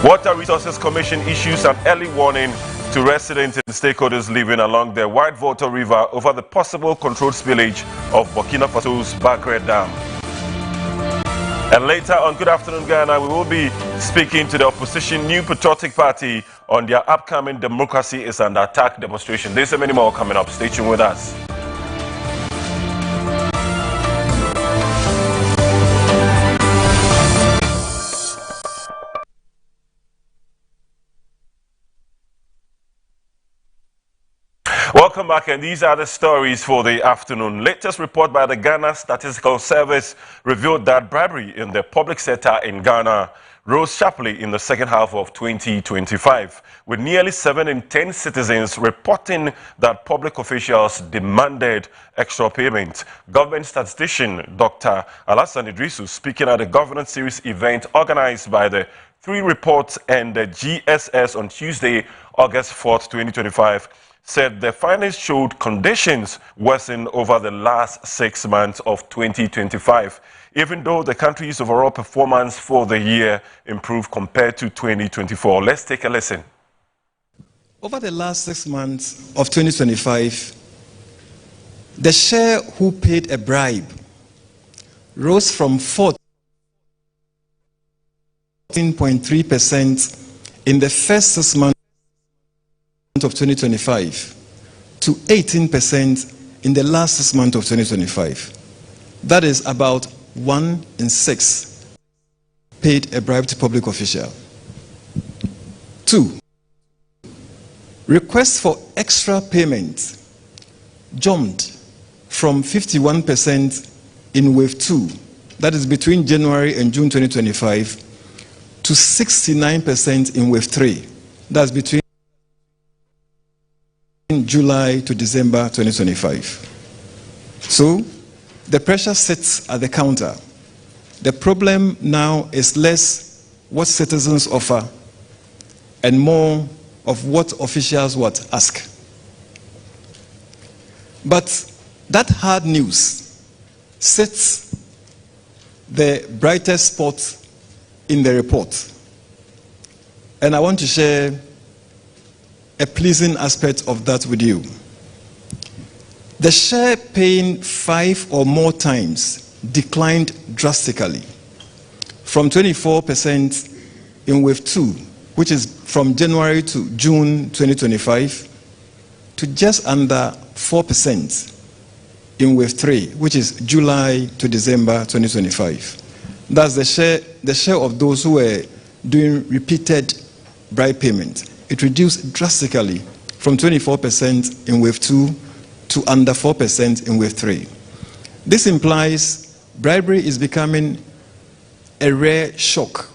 Water Resources Commission issues an early warning to residents and stakeholders living along the White Volta River over the possible controlled spillage of Burkina Faso's Bagre Dam. And later on Good Afternoon Ghana, we will be speaking to the opposition New Patriotic Party on their upcoming Democracy is Under Attack demonstration. There's so many more coming up. Stay tuned with us. Welcome back, and these are the stories for the afternoon. Latest report by the Ghana Statistical Service revealed that bribery in the public sector in Ghana rose sharply in the second half of 2025, with nearly 7 in 10 citizens reporting that public officials demanded extra payment. Government statistician Dr. Alassane Idrisu, speaking at the Governance Series event organized by the 3 Reports and the GSS on Tuesday, August 4th, 2025, said the findings showed conditions worsened over the last 6 months of 2025, even though the country's overall performance for the year improved compared to 2024. Let's take a listen. Over the last 6 months of 2025, the share who paid a bribe rose from 14.3% in the first 6 months of 2025 to 18% in the last 6 months of 2025. That is about 1 in 6 paid a bribe to public official. 2, requests for extra payment jumped from 51% in wave 2, that is between January and June 2025, to 69% in wave 3, that's between July to December 2025. So the pressure sits at the counter. The problem now is less what citizens offer and more of what officials ask. But that hard news sets the brightest spot in the report. And I want to share a pleasing aspect of that with you. The share paying 5 or more times declined drastically from 24% in wave 2, which is from January to June 2025, to just under 4% in wave 3, which is July to December 2025. That's the share of those who were doing repeated bribe payment. It reduced drastically from 24% in wave 2 to under 4% in wave 3. This implies bribery is becoming a rare shock,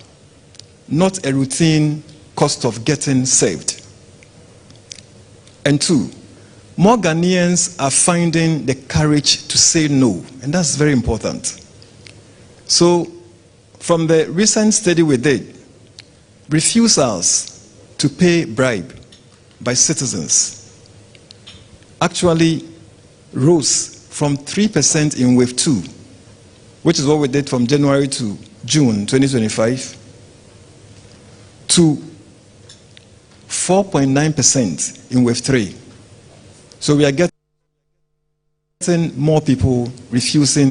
not a routine cost of getting saved. And 2, more Ghanaians are finding the courage to say no, and that's very important. So, from the recent study we did, refusals to pay bribe by citizens actually rose from 3% in wave 2, which is what we did from January to June 2025, to 4.9% in wave 3. So we are getting more people refusing.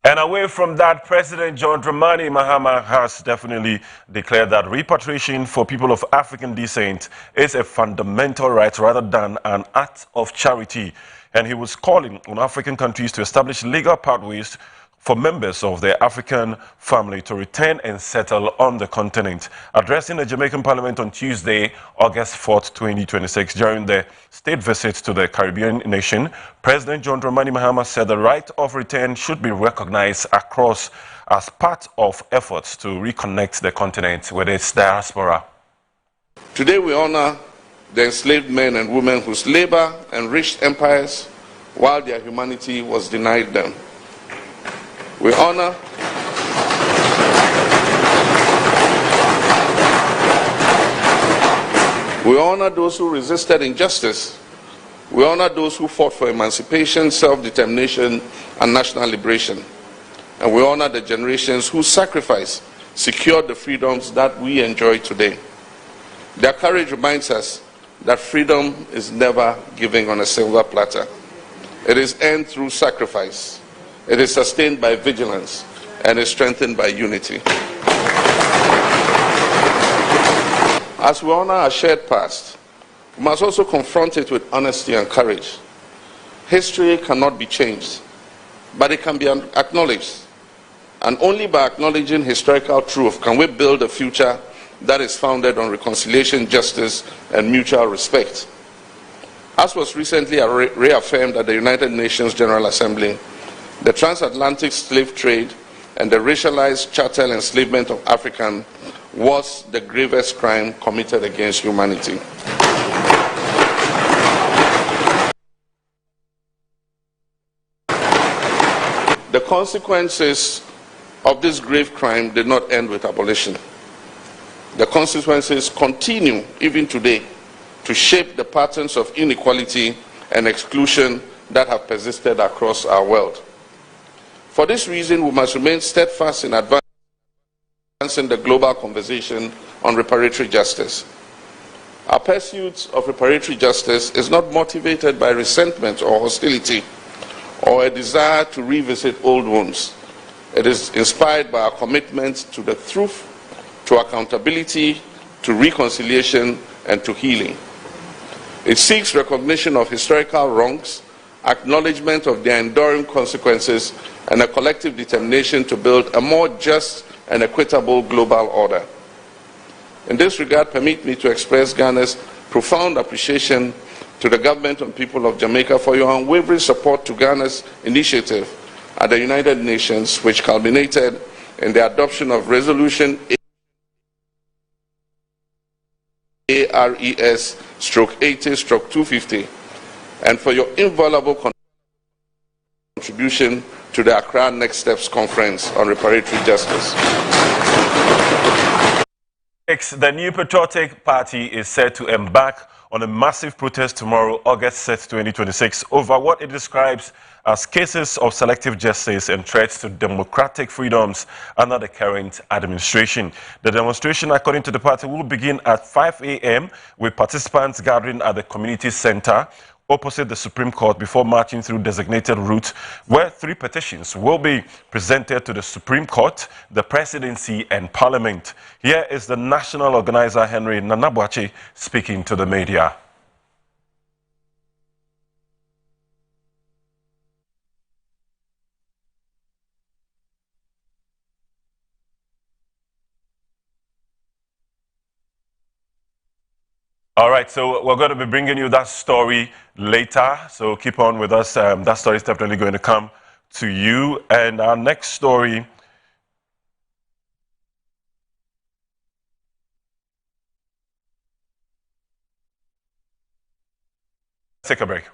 And away from that, President John Dramani Mahama has definitely declared that repatriation for people of African descent is a fundamental right rather than an act of charity. And he was calling on African countries to establish legal pathways for members of the African family to return and settle on the continent. Addressing the Jamaican Parliament on Tuesday, August 4th, 2026, during the state visit to the Caribbean nation, President John Dramani Mahama said the right of return should be recognized across as part of efforts to reconnect the continent with its diaspora. Today we honor the enslaved men and women whose labor enriched empires while their humanity was denied them. We honor those who resisted injustice. We honor those who fought for emancipation, self-determination, and national liberation. And we honor the generations whose sacrifice secured the freedoms that we enjoy today. Their courage reminds us that freedom is never given on a silver platter. It is earned through sacrifice. It is sustained by vigilance and is strengthened by unity. As we honor our shared past, we must also confront it with honesty and courage. History cannot be changed, but it can be acknowledged. And only by acknowledging historical truth can we build a future that is founded on reconciliation, justice, and mutual respect. As was recently reaffirmed at the United Nations General Assembly, the transatlantic slave trade and the racialized chattel enslavement of Africans was the gravest crime committed against humanity. The consequences of this grave crime did not end with abolition. The consequences continue even today to shape the patterns of inequality and exclusion that have persisted across our world. For this reason, we must remain steadfast in advancing the global conversation on reparatory justice. Our pursuit of reparatory justice is not motivated by resentment or hostility or a desire to revisit old wounds. It is inspired by our commitment to the truth, to accountability, to reconciliation, and to healing. It seeks recognition of historical wrongs, acknowledgement of their enduring consequences, and a collective determination to build a more just and equitable global order. In this regard, permit me to express Ghana's profound appreciation to the government and people of Jamaica for your unwavering support to Ghana's initiative at the United Nations, which culminated in the adoption of Resolution ARES/80/250, and for your invaluable contribution to the Accra Next Steps Conference on Reparatory Justice. The New Patriotic Party is set to embark on a massive protest tomorrow, August 6, 2026, over what it describes as cases of selective justice and threats to democratic freedoms under the current administration. The demonstration, according to the party, will begin at 5 a.m. with participants gathering at the community center opposite the Supreme Court before marching through designated routes where 3 petitions will be presented to the Supreme Court, the Presidency, and Parliament. Here is the national organizer, Henry Nana Boakye, speaking to the media. All right, so we're going to be bringing you that story later, so keep on with us. That story is definitely going to come to you. And our next story, take a break.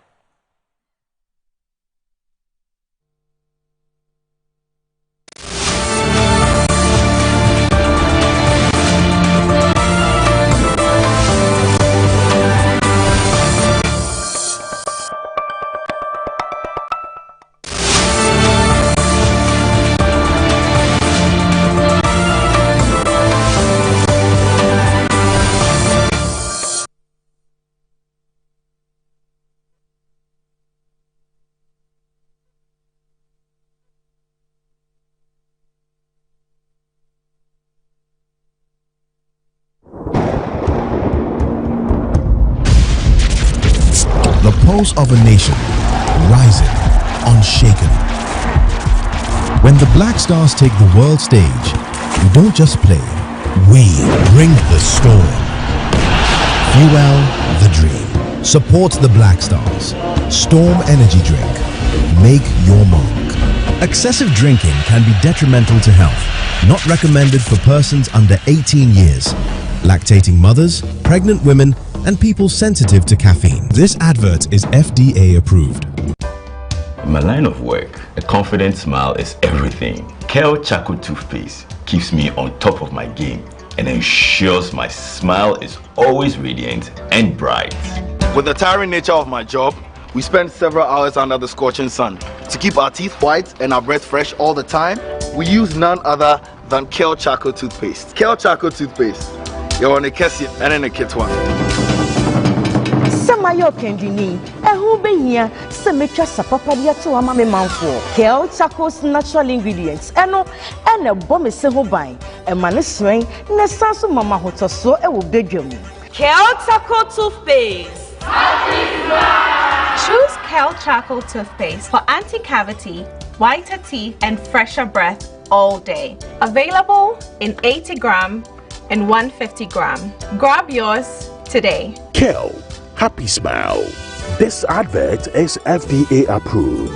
The pulse of a nation, rising, unshaken. When the Black Stars take the world stage, we don't just play, we bring the storm. Fuel the dream. Support the Black Stars. Storm Energy Drink. Make your mark. Excessive drinking can be detrimental to health. Not recommended for persons under 18 years, lactating mothers, pregnant women, and people sensitive to caffeine. This advert is FDA approved. In my line of work, a confident smile is everything. Kel Charcoal toothpaste keeps me on top of my game and ensures my smile is always radiant and bright. With the tiring nature of my job, we spend several hours under the scorching sun. To keep our teeth white and our breath fresh all the time, we use none other than Kel Charcoal toothpaste. Kel Charcoal toothpaste. You want a cassie and then a kit one. Samayo kendini, ehu behia, semecha sapapadia to amame manfo. Kel Chacos natural ingredients, eno bomb seho bine, e maniswing, ne sansu mama hotoso e wo bedwam. Kel Chaco toothpaste. Choose Kel Chaco toothpaste for anti-cavity, whiter teeth, and fresher breath all day. Available in 80 gram and 150 gram. Grab yours today. Kel, happy smile. This advert is FDA approved.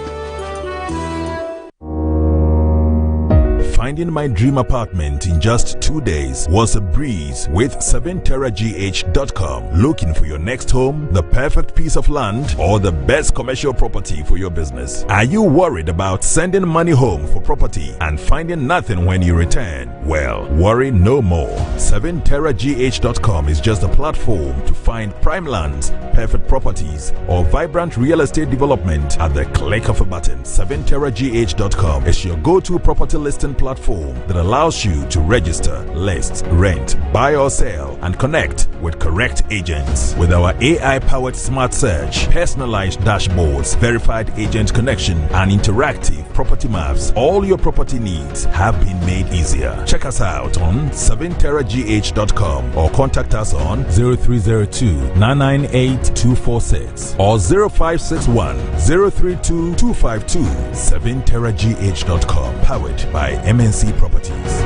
Finding my dream apartment in just 2 days was a breeze with 7terragh.com. Looking for your next home, the perfect piece of land, or the best commercial property for your business? Are you worried about sending money home for property and finding nothing when you return? Well, worry no more. 7terragh.com is just a platform to find prime lands, perfect properties, or vibrant real estate development at the click of a button. 7terragh.com is your go-to property listing platform that allows you to register, list, rent, buy or sell, and connect with correct agents. With our AI-powered smart search, personalized dashboards, verified agent connection, and interactive property maps, all your property needs have been made easier. Check us out on 7terragh.com or contact us on 0302-998-246 or 0561 032 252. 7terragh.com, powered by MNC Properties.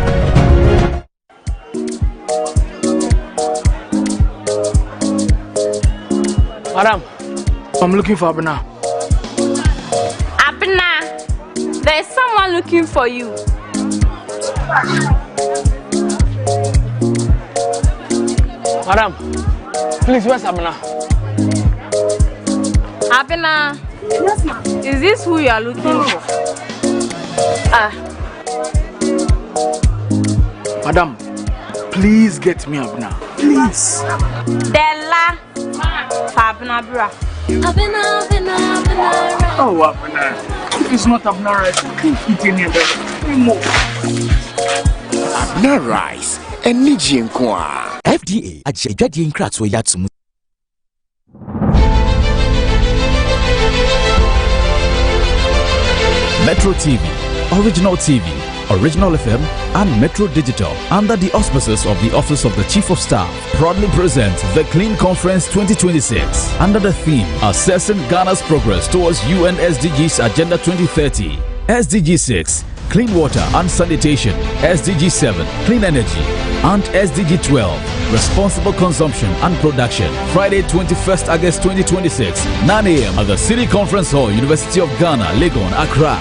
Madam, I'm looking for Abena. Abena, there's someone looking for you. Madam, please, where's Abena? Abena, yes, ma'am. Is this who you are looking for? Madam, please get me Abena. Please. Della. Abena bra. Abena. Oh, Abena. If it's not Abena rice, I can't eat any of that. Abena rice and Nijin Kwa. FDA, Ajayadi in Kratso Yatsum. Metro TV, Original TV, Original FM, and Metro Digital, under the auspices of the Office of the Chief of Staff, proudly present the Clean Conference 2026 under the theme Assessing Ghana's Progress Towards UN SDGs Agenda 2030. SDG 6, Clean Water and Sanitation, SDG 7, Clean Energy, and SDG 12, Responsible Consumption and Production. Friday, 21st August 2026, 9 a.m. at the City Conference Hall, University of Ghana, Legon, Accra.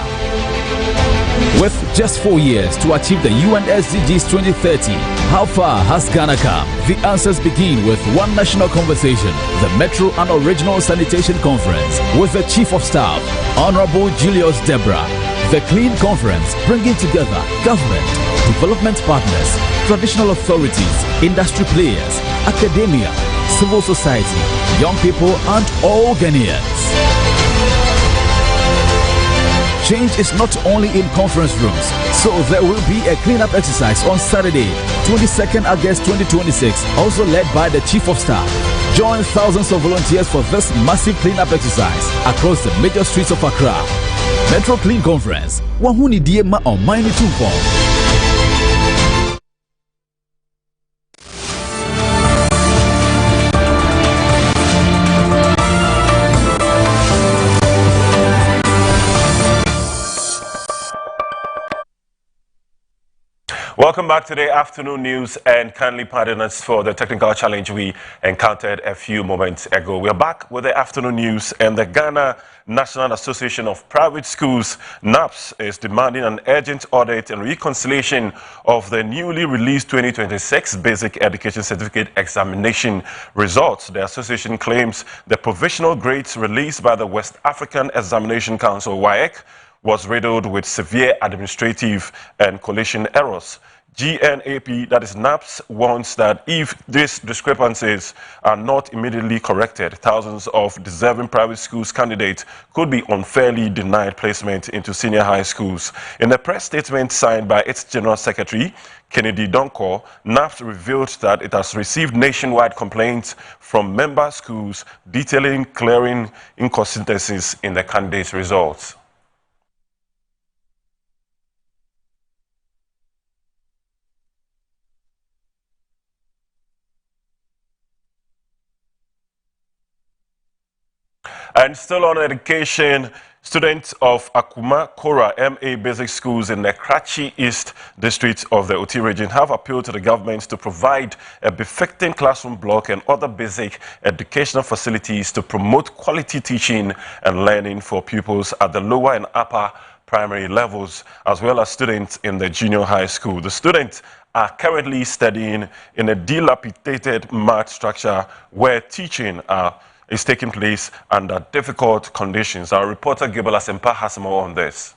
With just 4 years to achieve the UN SDGs 2030, how far has Ghana come? The answers begin with one national conversation, the Metro and Original Sanitation Conference, with the Chief of Staff, Honorable Julius Debra. The Clean Conference, bringing together government, development partners, traditional authorities, industry players, academia, civil society, young people, and all Ghanaians. Change is not only in conference rooms, so there will be a cleanup exercise on Saturday, 22nd August 2026, also led by the Chief of Staff. Join thousands of volunteers for this massive cleanup exercise across the major streets of Accra. Metro Clean Conference, Wahuni Diema on Mine Tumpong. Welcome back to the afternoon news, and kindly pardon us for the technical challenge we encountered a few moments ago. We are back with the afternoon news, and the Ghana National Association of Private Schools, NAPS, is demanding an urgent audit and reconciliation of the newly released 2026 Basic Education Certificate Examination results. The association claims the provisional grades released by the West African Examination Council, WAEC, was riddled with severe administrative and collation errors. GNAP, that is NAPS, warns that if these discrepancies are not immediately corrected, thousands of deserving private schools candidates could be unfairly denied placement into senior high schools. In a press statement signed by its General Secretary, Kennedy Donkor, NAPS revealed that it has received nationwide complaints from member schools detailing glaring inconsistencies in the candidates' results. And still on education, students of Akuma Kora MA Basic Schools in the Karachi East District of the Oti region have appealed to the government to provide a befitting classroom block and other basic educational facilities to promote quality teaching and learning for pupils at the lower and upper primary levels, as well as students in the junior high school. The students are currently studying in a dilapidated mud structure where teaching is taking place under difficult conditions. Our reporter Gibala Sempa has more on this.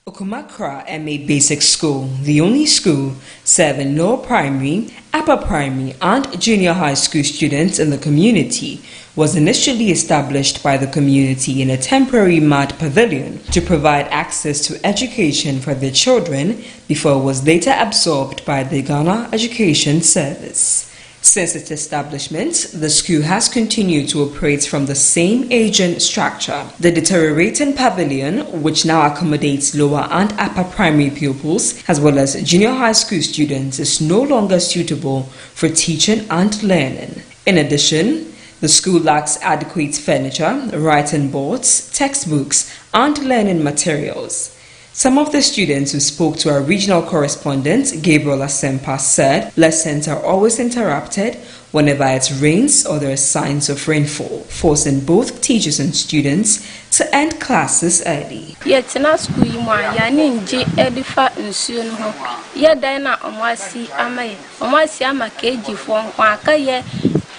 Akuma Kora MA Basic School, the only school serving lower primary, upper primary and junior high school students in the community, was initially established by the community in a temporary mud pavilion to provide access to education for their children before it was later absorbed by the Ghana Education Service. Since its establishment, the school has continued to operate from the same aging structure. The deteriorating pavilion, which now accommodates lower and upper primary pupils, as well as junior high school students, is no longer suitable for teaching and learning. In addition, the school lacks adequate furniture, writing boards, textbooks, and learning materials. Some of the students who spoke to our regional correspondent, Gabriel Asempa, said lessons are always interrupted whenever it rains or there are signs of rainfall, forcing both teachers and students to end classes early.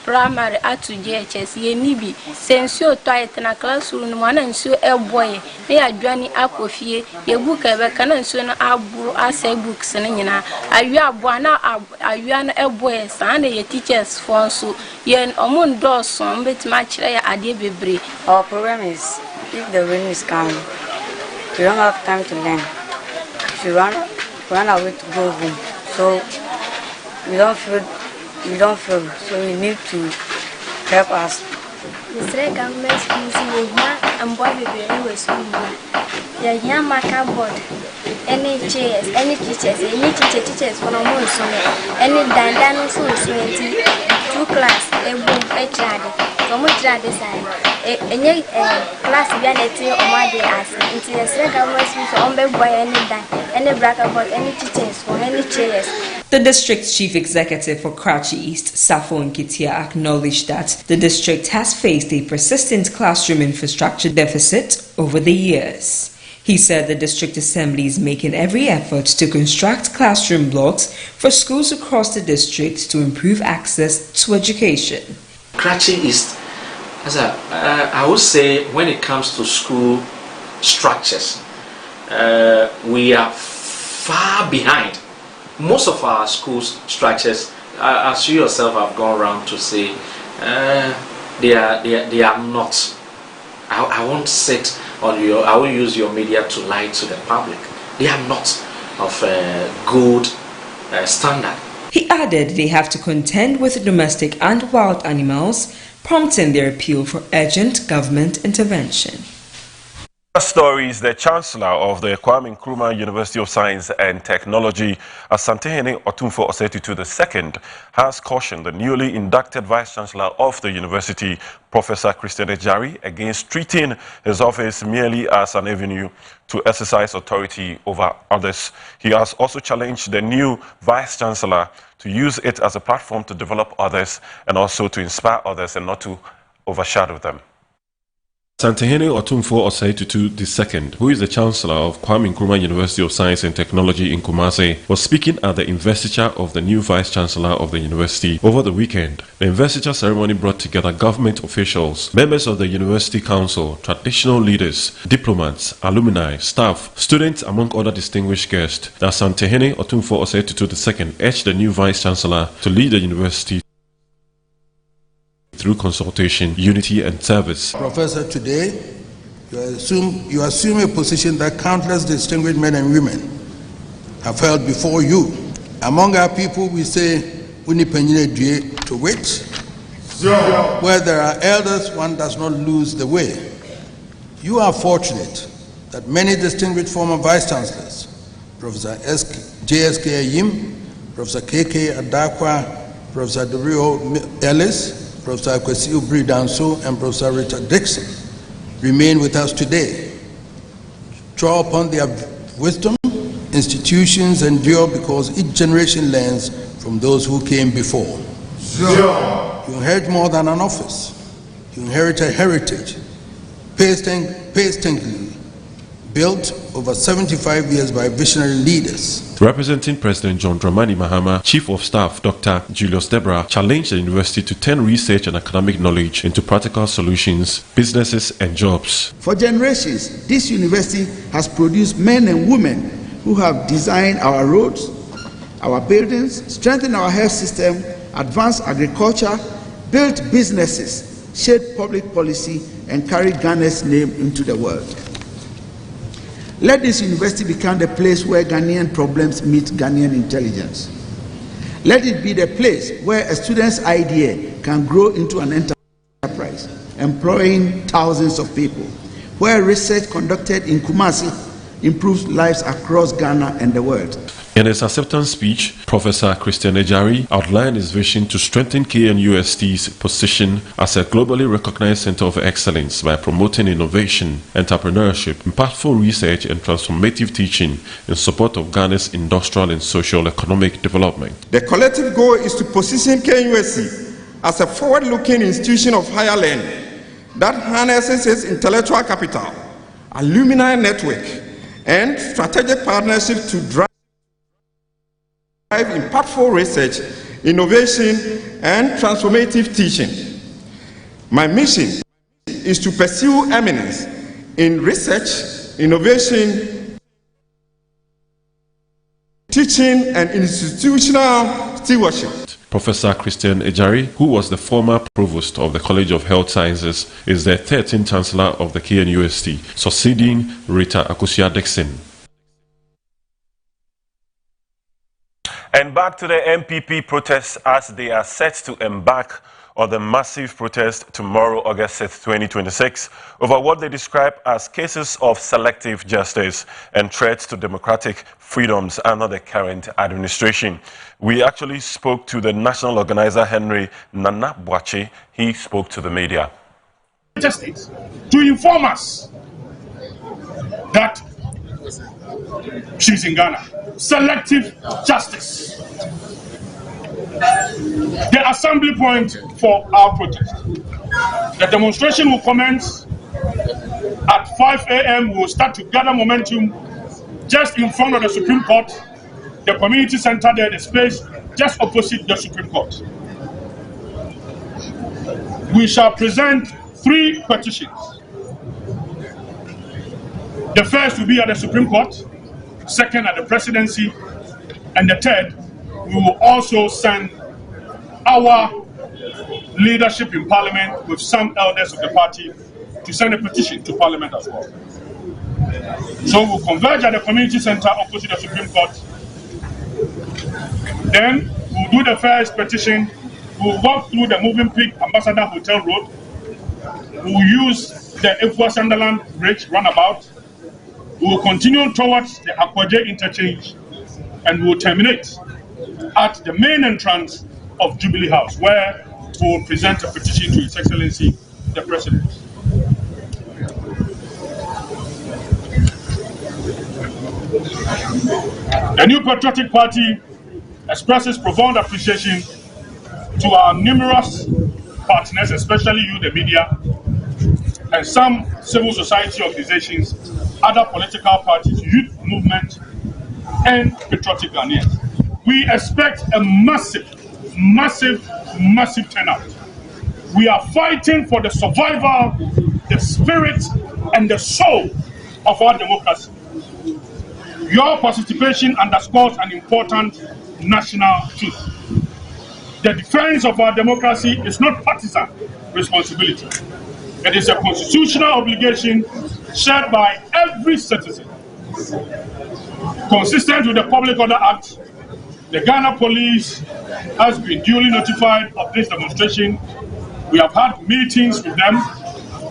Primary atu JHS ye nibi sensio toilet na classroom no na nsuo eboye na adwani akofie ye book ebe kana nsuo na aburu asa books na nyina awi abo na awi na eboye san na ye teachers for so ye omon doso mbetima kire ya ade bebre. Our problem is if the rain is coming, we don't have time to learn. We run away to go home, so we don't feel, so we need to help us. The government schools and boy baby school. Yeah, marker board, any chairs, any teachers for no more so any dandano so 2 class, a book, a child, from which any class reality on my day as into the government schools on the boy any blackboard, any teachers for any chairs. The district chief executive for Karachi East, Safo Nkitia, acknowledged that the district has faced a persistent classroom infrastructure deficit over the years. He said the district assembly is making every effort to construct classroom blocks for schools across the district to improve access to education. Karachi East, I would say, when it comes to school structures, we are far behind. Most of our school structures, as you yourself have gone around to say, they are not. I won't sit on I will use your media to lie to the public. They are not of good standard. He added they have to contend with domestic and wild animals, prompting their appeal for urgent government intervention. Stories, the Chancellor of the Kwame Nkrumah University of Science and Technology, Asantehene Otumfo Oseiaty II, has cautioned the newly inducted Vice-Chancellor of the university, Professor Christian Ejari, against treating his office merely as an avenue to exercise authority over others. He has also challenged the new Vice-Chancellor to use it as a platform to develop others and also to inspire others and not to overshadow them. Santehene Otumfuo Osei Tutu II, who is the Chancellor of Kwame Nkrumah University of Science and Technology in Kumasi, was speaking at the investiture of the new Vice Chancellor of the university over the weekend. The investiture ceremony brought together government officials, members of the University Council, traditional leaders, diplomats, alumni, staff, students, among other distinguished guests. The Santehene Otumfuo Osei Tutu II urged the new Vice Chancellor to lead the university through consultation, unity and service. Professor, today you assume a position that countless distinguished men and women have held before you. Among our people we say, to which, where there are elders, one does not lose the way. You are fortunate that many distinguished former Vice Chancellors, Professor J.S.K. Ayim, Professor K.K. Adakwa, Professor Dorio Ellis, Professor Kwesi Ubri-Danso, and Professor Richard Dixon remain with us today. Draw upon their wisdom. Institutions endure because each generation learns from those who came before. You inherit more than an office. You inherit a heritage painstakingly built over 75 years by visionary leaders. Representing President John Dramani Mahama, Chief of Staff Dr. Julius Debra challenged the university to turn research and academic knowledge into practical solutions, businesses and jobs. For generations, this university has produced men and women who have designed our roads, our buildings, strengthened our health system, advanced agriculture, built businesses, shaped public policy, and carried Ghana's name into the world. Let this university become the place where Ghanaian problems meet Ghanaian intelligence. Let it be the place where a student's idea can grow into an enterprise, employing thousands of people, where research conducted in Kumasi improves lives across Ghana and the world. In his acceptance speech, Professor Christian Ejari outlined his vision to strengthen KNUST's position as a globally recognized center of excellence by promoting innovation, entrepreneurship, impactful research, and transformative teaching in support of Ghana's industrial and socio-economic development. The collective goal is to position KNUST as a forward-looking institution of higher learning that harnesses its intellectual capital, alumni network, and strategic partnership to drive impactful research, innovation, and transformative teaching. My mission is to pursue eminence in research, innovation, teaching, and institutional stewardship. Professor Christian Ejari, who was the former provost of the College of Health Sciences, is the 13th Chancellor of the KNUST, succeeding Rita Akosua-Dixon. And back to the MPP protests as they are set to embark on the massive protest tomorrow, August 6, 2026, over what they describe as cases of selective justice and threats to democratic freedoms under the current administration. We actually spoke to the national organizer, Henry Nana Boache. He spoke to the media. To inform us that she's in Ghana. Selective justice. The assembly point for our protest. The demonstration will commence at 5 a.m. We will start to gather momentum just in front of the Supreme Court, the community center there, the space just opposite the Supreme Court. We shall present 3 petitions. The first will be at the Supreme Court, second at the presidency, and the third, we will also send our leadership in parliament with some elders of the party to send a petition to parliament as well. So we'll converge at the community center opposite the Supreme Court. Then we'll do the first petition. We'll walk through the Moving Pig Ambassador Hotel Road. We'll use the Efua Sunderland Bridge runabout. We will continue towards the Akwaje interchange and we will terminate at the main entrance of Jubilee House, where we will present a petition to His Excellency the President. The New Patriotic Party expresses profound appreciation to our numerous partners, especially you, the media, and some civil society organizations, other political parties, youth movement, and patriotic Ghanaians. We expect a massive turnout. We are fighting for the survival, the spirit, and the soul of our democracy. Your participation underscores an important national truth. The defense of our democracy is not partisan responsibility. It is a constitutional obligation shared by every citizen. Consistent with the Public Order Act, the Ghana Police has been duly notified of this demonstration. We have had meetings with them.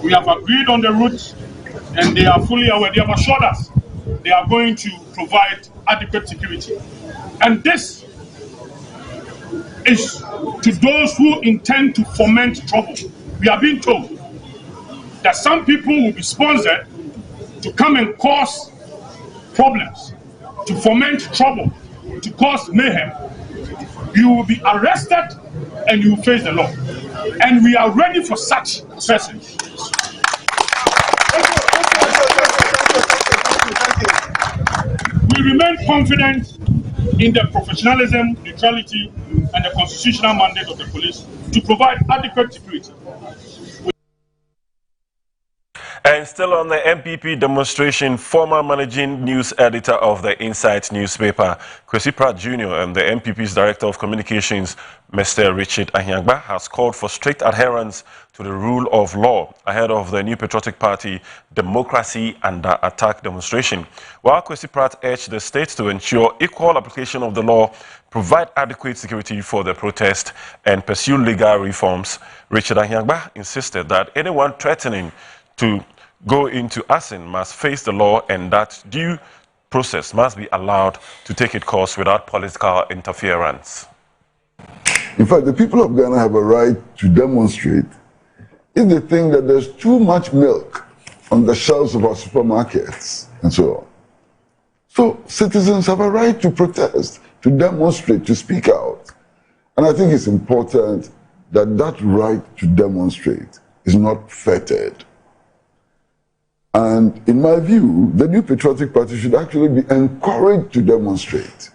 We have agreed on the route, and they are fully aware. They have assured us they are going to provide adequate security. And this is to those who intend to foment trouble. We are being told that some people will be sponsored to come and cause problems, to foment trouble, to cause mayhem. You will be arrested and you will face the law. And we are ready for such persons. We remain confident in the professionalism, neutrality, and the constitutional mandate of the police to provide adequate security. And still on the MPP demonstration, former managing news editor of the Insight newspaper, Kwesi Pratt Jr. and the MPP's Director of Communications, Mr. Richard Ahiagba, has called for strict adherence to the rule of law ahead of the New Patriotic Party Democracy Under Attack demonstration. While Kwesi Pratt urged the state to ensure equal application of the law, provide adequate security for the protest, and pursue legal reforms, Richard Ahiagba insisted that anyone threatening to go into arson must face the law and that due process must be allowed to take its course without political interference. In fact, the people of Ghana have a right to demonstrate if they think that there's too much milk on the shelves of our supermarkets and so on. So citizens have a right to protest, to demonstrate, to speak out. And I think it's important that that right to demonstrate is not fettered. And in my view, the New Patriotic Party should actually be encouraged to demonstrate.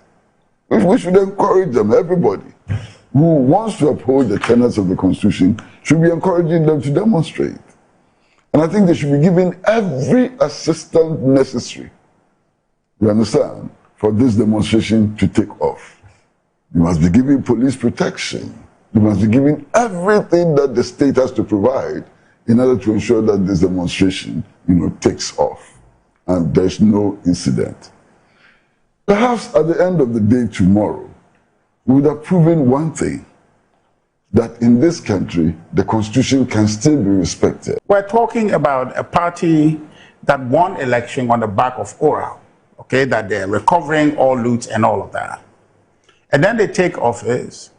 We should encourage them, everybody who wants to uphold the tenets of the Constitution should be encouraging them to demonstrate. And I think they should be given every assistance necessary, you understand, for this demonstration to take off. You must be given police protection. You must be given everything that the state has to provide in order to ensure that this demonstration, takes off and there's no incident. Perhaps at the end of the day tomorrow, we would have proven one thing, that in this country, the Constitution can still be respected. We're talking about a party that won election on the back of oral, okay, that they're recovering all loot and all of that. And then they take office,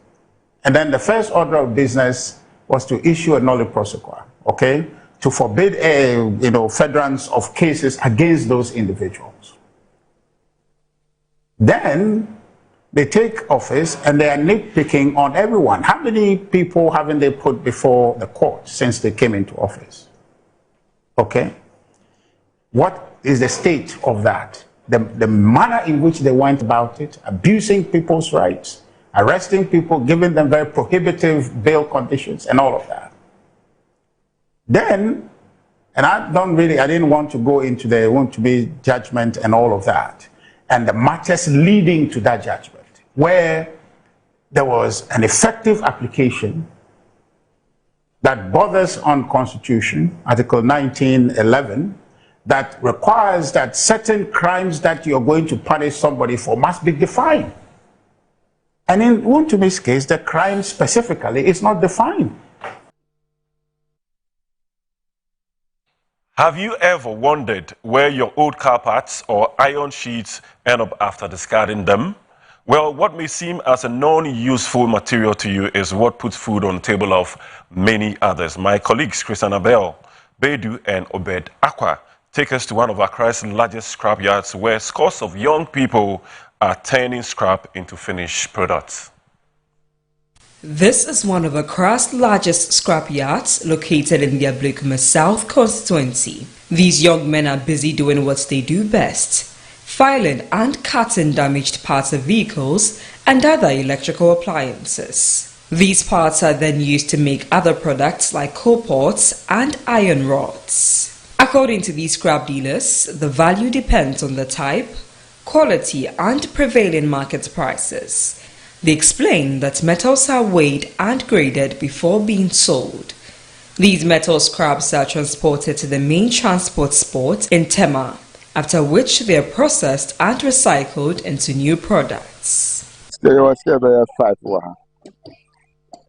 and then the first order of business was to issue a nolle prosequi, okay, to forbid furtherance of cases against those individuals. Then they take office and they are nitpicking on everyone. How many people haven't they put before the court since they came into office? Okay. What is the state of that? The manner in which they went about it, abusing people's rights, arresting people, giving them very prohibitive bail conditions and all of that. Then, and I didn't want to go into the want-to-be judgment and all of that, and the matters leading to that judgment, where there was an effective application that borders on Constitution, Article 1911, that requires that certain crimes that you're going to punish somebody for must be defined. And in Wuntumi's case, the crime specifically is not defined. Have you ever wondered where your old car parts or iron sheets end up after discarding them? Well, what may seem as a non-useful material to you is what puts food on the table of many others. My colleagues, Christiana Bell, Bedu, and Obed Aqua, take us to one of Accra's largest scrap yards where scores of young people are turning scrap into finished products. This is one of Accra's largest scrap yards located in the Ablekuma South constituency. These young men are busy doing what they do best, filing and cutting damaged parts of vehicles and other electrical appliances. These parts are then used to make other products like coal pots and iron rods. According to these scrap dealers, the value depends on the type, quality and prevailing market prices. They explain that metals are weighed and graded before being sold. These metal scraps are transported to the main transport spot in Tema, after which they are processed and recycled into new products.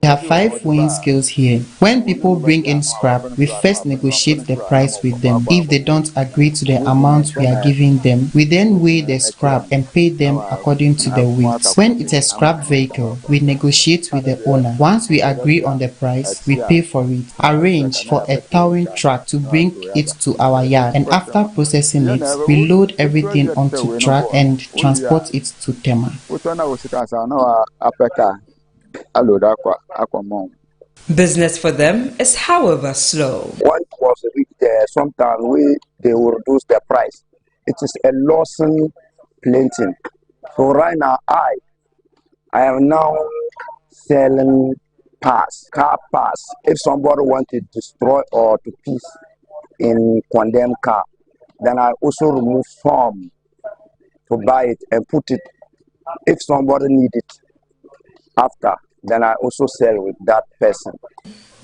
We have 5 weighing scales here. When people bring in scrap, we first negotiate the price with them. If they don't agree to the amount we are giving them, we then weigh the scrap and pay them according to the weight. When it's a scrap vehicle, we negotiate with the owner. Once we agree on the price, we pay for it. Arrange for a towing truck to bring it to our yard, and after processing it, we load everything onto truck and transport it to Tema. Business for them is, however, slow. Once it was reached there, sometimes they will reduce the price. It is a losing plenty. So right now, I am now selling parts, car parts. If somebody wants to destroy or to piece in condemned car, then I also remove some to buy it and put it. If somebody needs it after, then I also sell with that person.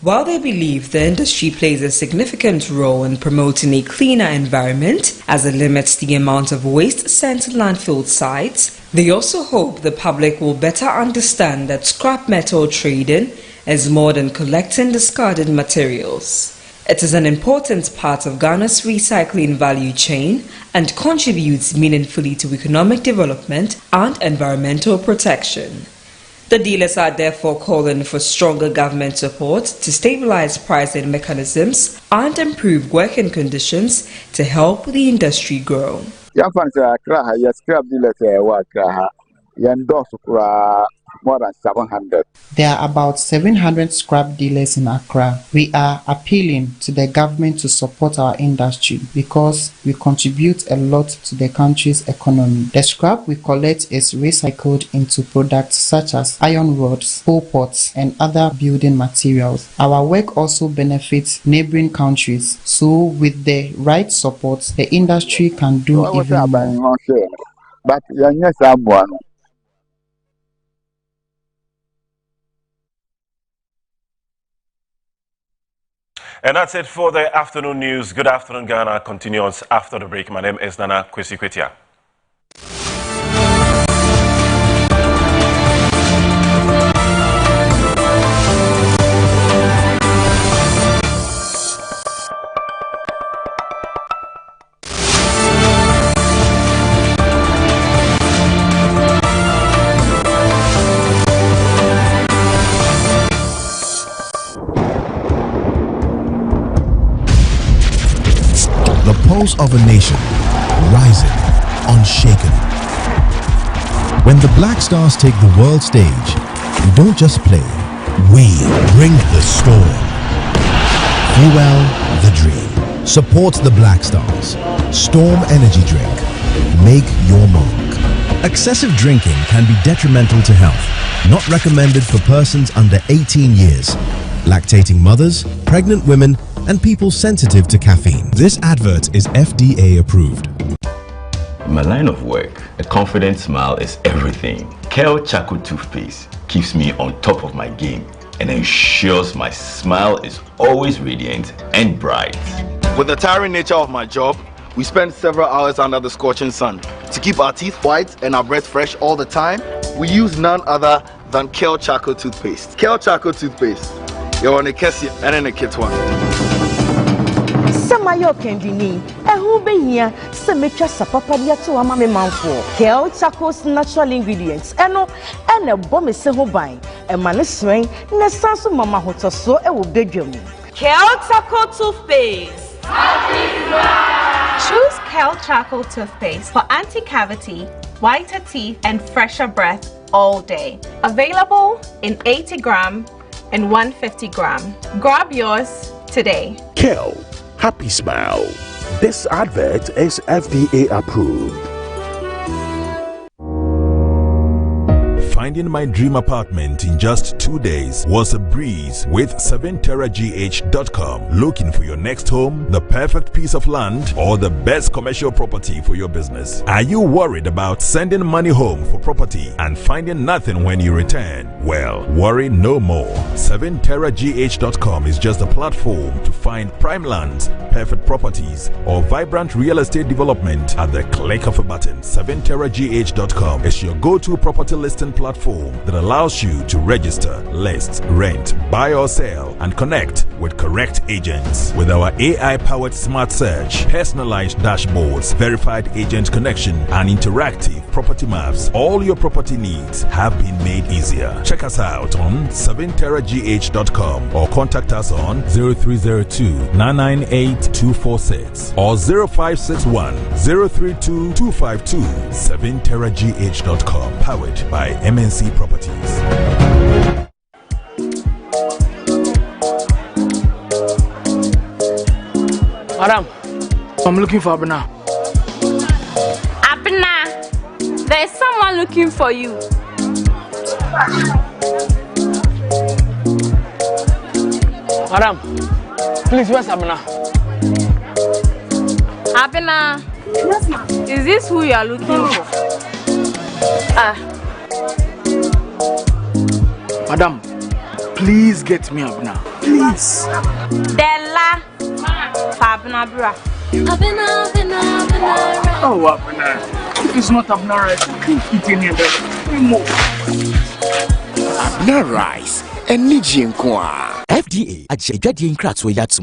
While they believe the industry plays a significant role in promoting a cleaner environment as it limits the amount of waste sent to landfill sites, they also hope the public will better understand that scrap metal trading is more than collecting discarded materials. It is an important part of Ghana's recycling value chain and contributes meaningfully to economic development and environmental protection. The dealers are therefore calling for stronger government support to stabilize pricing mechanisms and improve working conditions to help the industry grow. More than 700. There are about 700 scrap dealers in Accra. We are appealing to the government to support our industry because we contribute a lot to the country's economy. The scrap we collect is recycled into products such as iron rods, coal pots, and other building materials. Our work also benefits neighboring countries, so with the right support, the industry can do even more. And that's it for the afternoon news. Good afternoon, Ghana continues after the break. My name is Nana Kwesi Kwetia. Pulse of a nation, rising, unshaken. When the Black Stars take the world stage, we don't just play, we bring the storm. Fuel the dream. Support the Black Stars. Storm Energy Drink. Make your mark. Excessive drinking can be detrimental to health. Not recommended for persons under 18 years, lactating mothers, pregnant women, and people sensitive to caffeine. This advert is FDA approved. In my line of work, a confident smile is everything. Kel Chaco toothpaste keeps me on top of my game and ensures my smile is always radiant and bright. With the tiring nature of my job, we spend several hours under the scorching sun. To keep our teeth white and our breath fresh all the time, we use none other than Kel Chaco toothpaste. Kel Chaco toothpaste. You're on a Kessie and in a kit one. Samayo Kendini, who be here, Semetra Sapapia to Amame Manfo, Kel Chaco's natural ingredients, and a bomb is so by a man's rain, Nesansu Mama Hoto, so it will be you. Kel Chaco toothpaste. Choose Kel Chaco toothpaste for anti-cavity, whiter teeth, and fresher breath all day. Available in 80 gram and 150 gram. Grab yours today. Kel, happy smile. This advert is FDA approved. Finding my dream apartment in just 2 days was a breeze with 7terragh.com. Looking for your next home, the perfect piece of land, or the best commercial property for your business? Are you worried about sending money home for property and finding nothing when you return? Well, worry no more. 7terragh.com is just a platform to find prime lands, perfect properties, or vibrant real estate development at the click of a button. 7terragh.com is your go-to property listing platform that allows you to register, list, rent, buy or sell, and connect with correct agents. With our AI-powered smart search, personalized dashboards, verified agent connection, and interactive property maps, all your property needs have been made easier. Check us out on 7terragh.com or contact us on 0302-998-246 or 0561 032 252. 7terragh.com, powered by MNC Properties. Madam, I'm looking for Abena. Abena, there's someone looking for you. Madam, please, where's Abena? Abena, yes, ma'am. Is this who you are looking for? Madam, please get me Abena. Please. Della Abena bra. Oh, Abena. If it's not Abena rice, I can't eat any of that. Abena rice and Niji Nkwa. FDA, Ajadi in Kratz way that's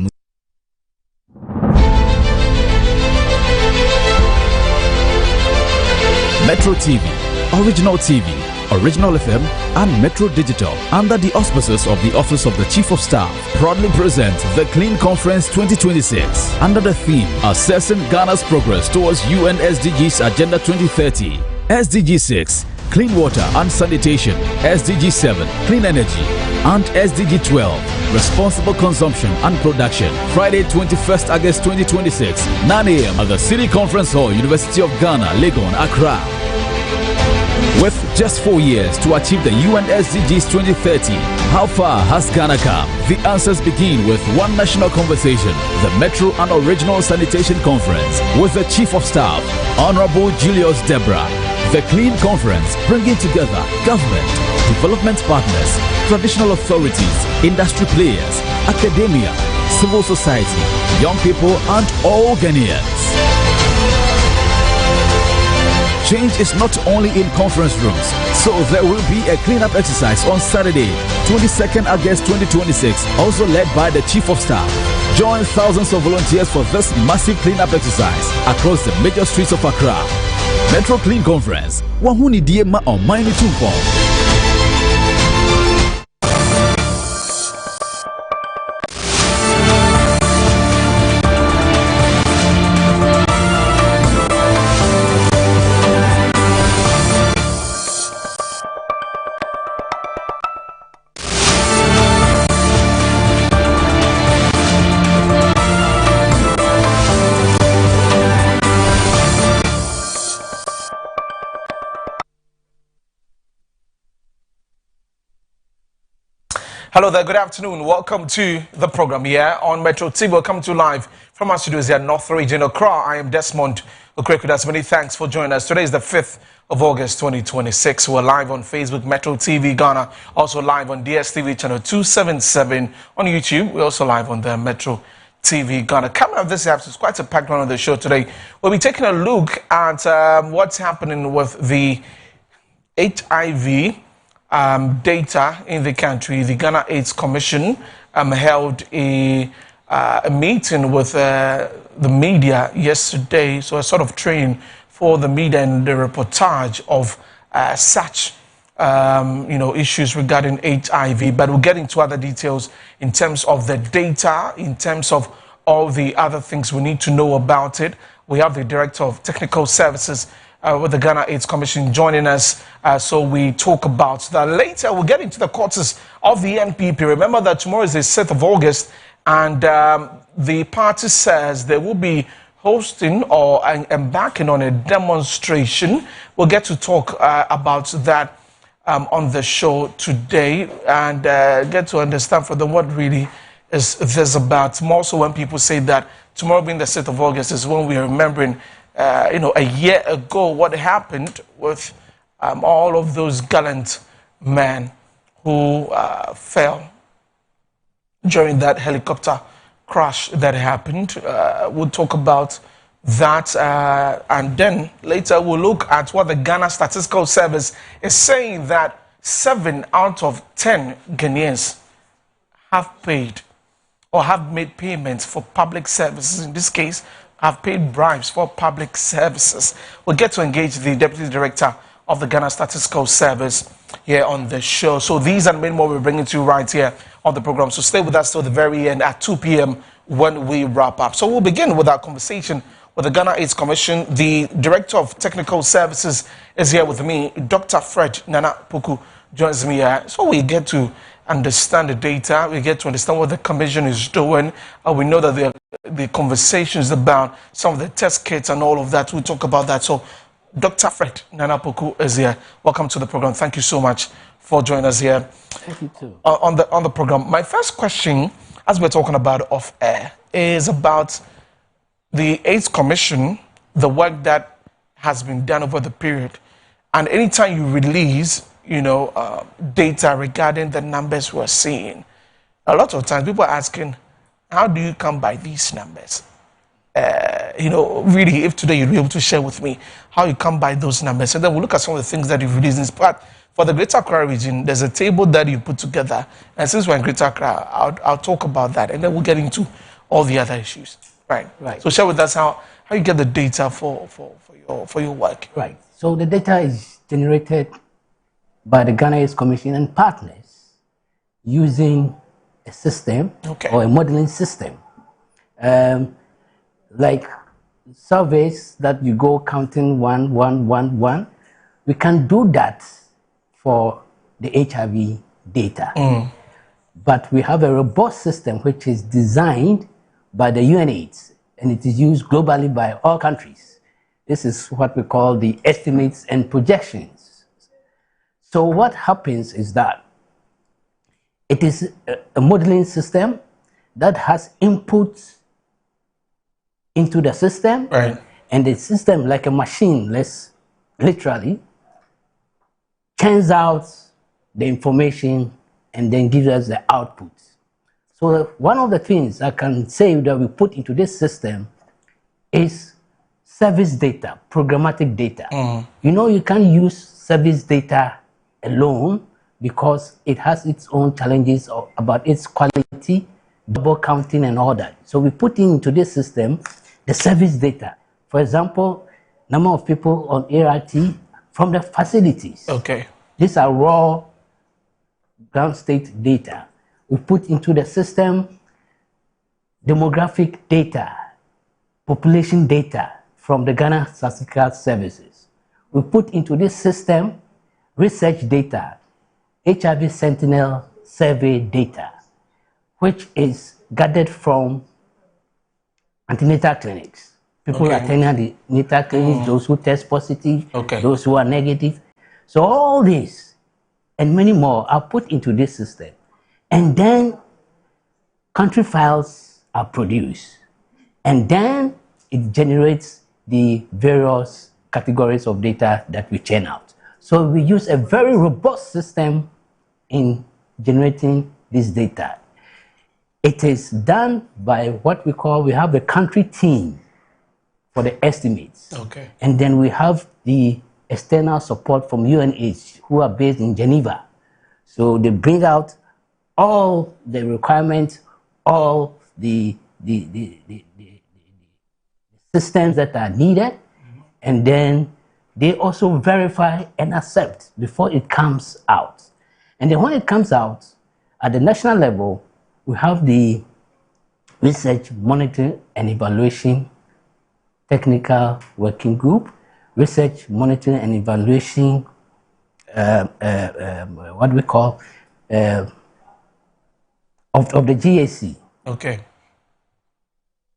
Metro TV, Original TV, Original FM, and Metro Digital, under the auspices of the Office of the Chief of Staff, proudly present the Clean Conference 2026 under the theme Assessing Ghana's Progress Towards UN SDGs Agenda 2030. SDG 6, Clean Water and Sanitation, SDG 7, Clean Energy, and SDG 12, Responsible Consumption and Production. Friday, 21st August 2026, 9 a.m. at the City Conference Hall, University of Ghana, Legon, Accra. With just 4 years to achieve the UN SDGs 2030, how far has Ghana come? The answers begin with one national conversation, the Metro and Original Sanitation Conference, with the Chief of Staff, Honorable Julius Debra. The Clean Conference, bringing together government, development partners, traditional authorities, industry players, academia, civil society, young people, and all Ghanaians. Change is not only in conference rooms, so there will be a cleanup exercise on Saturday, 22nd August 2026, also led by the Chief of Staff. Join thousands of volunteers for this massive cleanup exercise across the major streets of Accra. Metro Clean Conference, Wahuni Diema on Maini Tumpo. Hello there, good afternoon. Welcome to the program here on Metro TV. Welcome to live from our studios here at North Region Accra. I am Desmond Okwekudas. Many thanks for joining us. Today is the 5th of August 2026. We're live on Facebook, Metro TV Ghana, also live on DSTV channel 277 on YouTube. We're also live on the Metro TV Ghana. Coming up this afternoon, it's quite a packed one on the show today. We'll be taking a look at what's happening with the HIV data in the country. The Ghana AIDS Commission held a meeting with the media yesterday, so a sort of training for the media and the reportage of such issues regarding HIV. But we'll get into other details in terms of the data, in terms of all the other things we need to know about it. We have the Director of Technical Services with the Ghana AIDS Commission joining us. So we talk about that later. We'll get into the quarters of the NPP. Remember that tomorrow is the 6th of August, and the party says they will be hosting or embarking on a demonstration. We'll get to talk about that on the show today and get to understand for them what really is this about. More so when people say that tomorrow being the 6th of August is when we are remembering, a year ago what happened with all of those gallant men who fell during that helicopter crash that happened. We'll talk about that and then later we'll look at what the Ghana Statistical Service is saying, that 7 out of 10 Ghanaians have paid or have made payments for public services. In this case, have paid bribes for public services. We'll get to engage the Deputy Director of the Ghana Statistical Service here on the show. So these and many more we're bringing to you right here on the program. So stay with us till the very end at 2 p.m. when we wrap up. So we'll begin with our conversation with the Ghana AIDS Commission. The Director of Technical Services is here with me. Dr. Fred Nana Poku joins me here. So we get to understand the data. We get to understand what the Commission is doing. We know that the conversations about some of the test kits and all of that. We'll talk about that. So Dr. Fred Nana Poku is here. Welcome to the program. Thank you so much for joining us here. Thank you too. On the program. My first question, as we're talking about off air, is about the AIDS Commission, the work that has been done over the period. And anytime you release, data regarding the numbers we're seeing, a lot of times people are asking, how do you come by these numbers? Really, if today you'd be able to share with me how you come by those numbers. And then we'll look at some of the things that you've released in this part. For the Greater Accra region, there's a table that you put together. And since we're in Greater Accra, I'll talk about that. And then we'll get into all the other issues. Right. So share with us how you get the data for your work. Right. So the data is generated by the Ghana AIDS Commission and partners using a system or a modeling system. Like surveys that you go counting 1, 1, 1, 1. We can do that for the HIV data. But we have a robust system which is designed by the UNAIDS, and it is used globally by all countries. This is what we call the estimates and projections. So what happens is that it is a modeling system that has inputs into the system, and the system, like a machine, literally, churns out the information and then gives us the output. So one of the things I can say that we put into this system is service data, programmatic data. You can't use service data alone because it has its own challenges about its quality, double counting and all that. So we put into this system the service data. For example, number of people on ART from the facilities. These are raw ground state data. We put into the system demographic data, population data from the Ghana Statistical Services. We put into this system research data, HIV Sentinel survey data, which is gathered from antenatal clinics. People attending the antenatal clinics, those who test positive, those who are negative. So all this and many more are put into this system. And then country files are produced. And then it generates the various categories of data that we churn out. So we use a very robust system in generating this data. It is done by what we have a country team for the estimates. And then we have the external support from UNH, who are based in Geneva. So they bring out all the requirements, all the systems that are needed, and then they also verify and accept before it comes out. And then when it comes out, at the national level, we have the Research, Monitoring and Evaluation Technical Working Group. research, monitoring, and evaluation, what we call, of the GAC. Okay.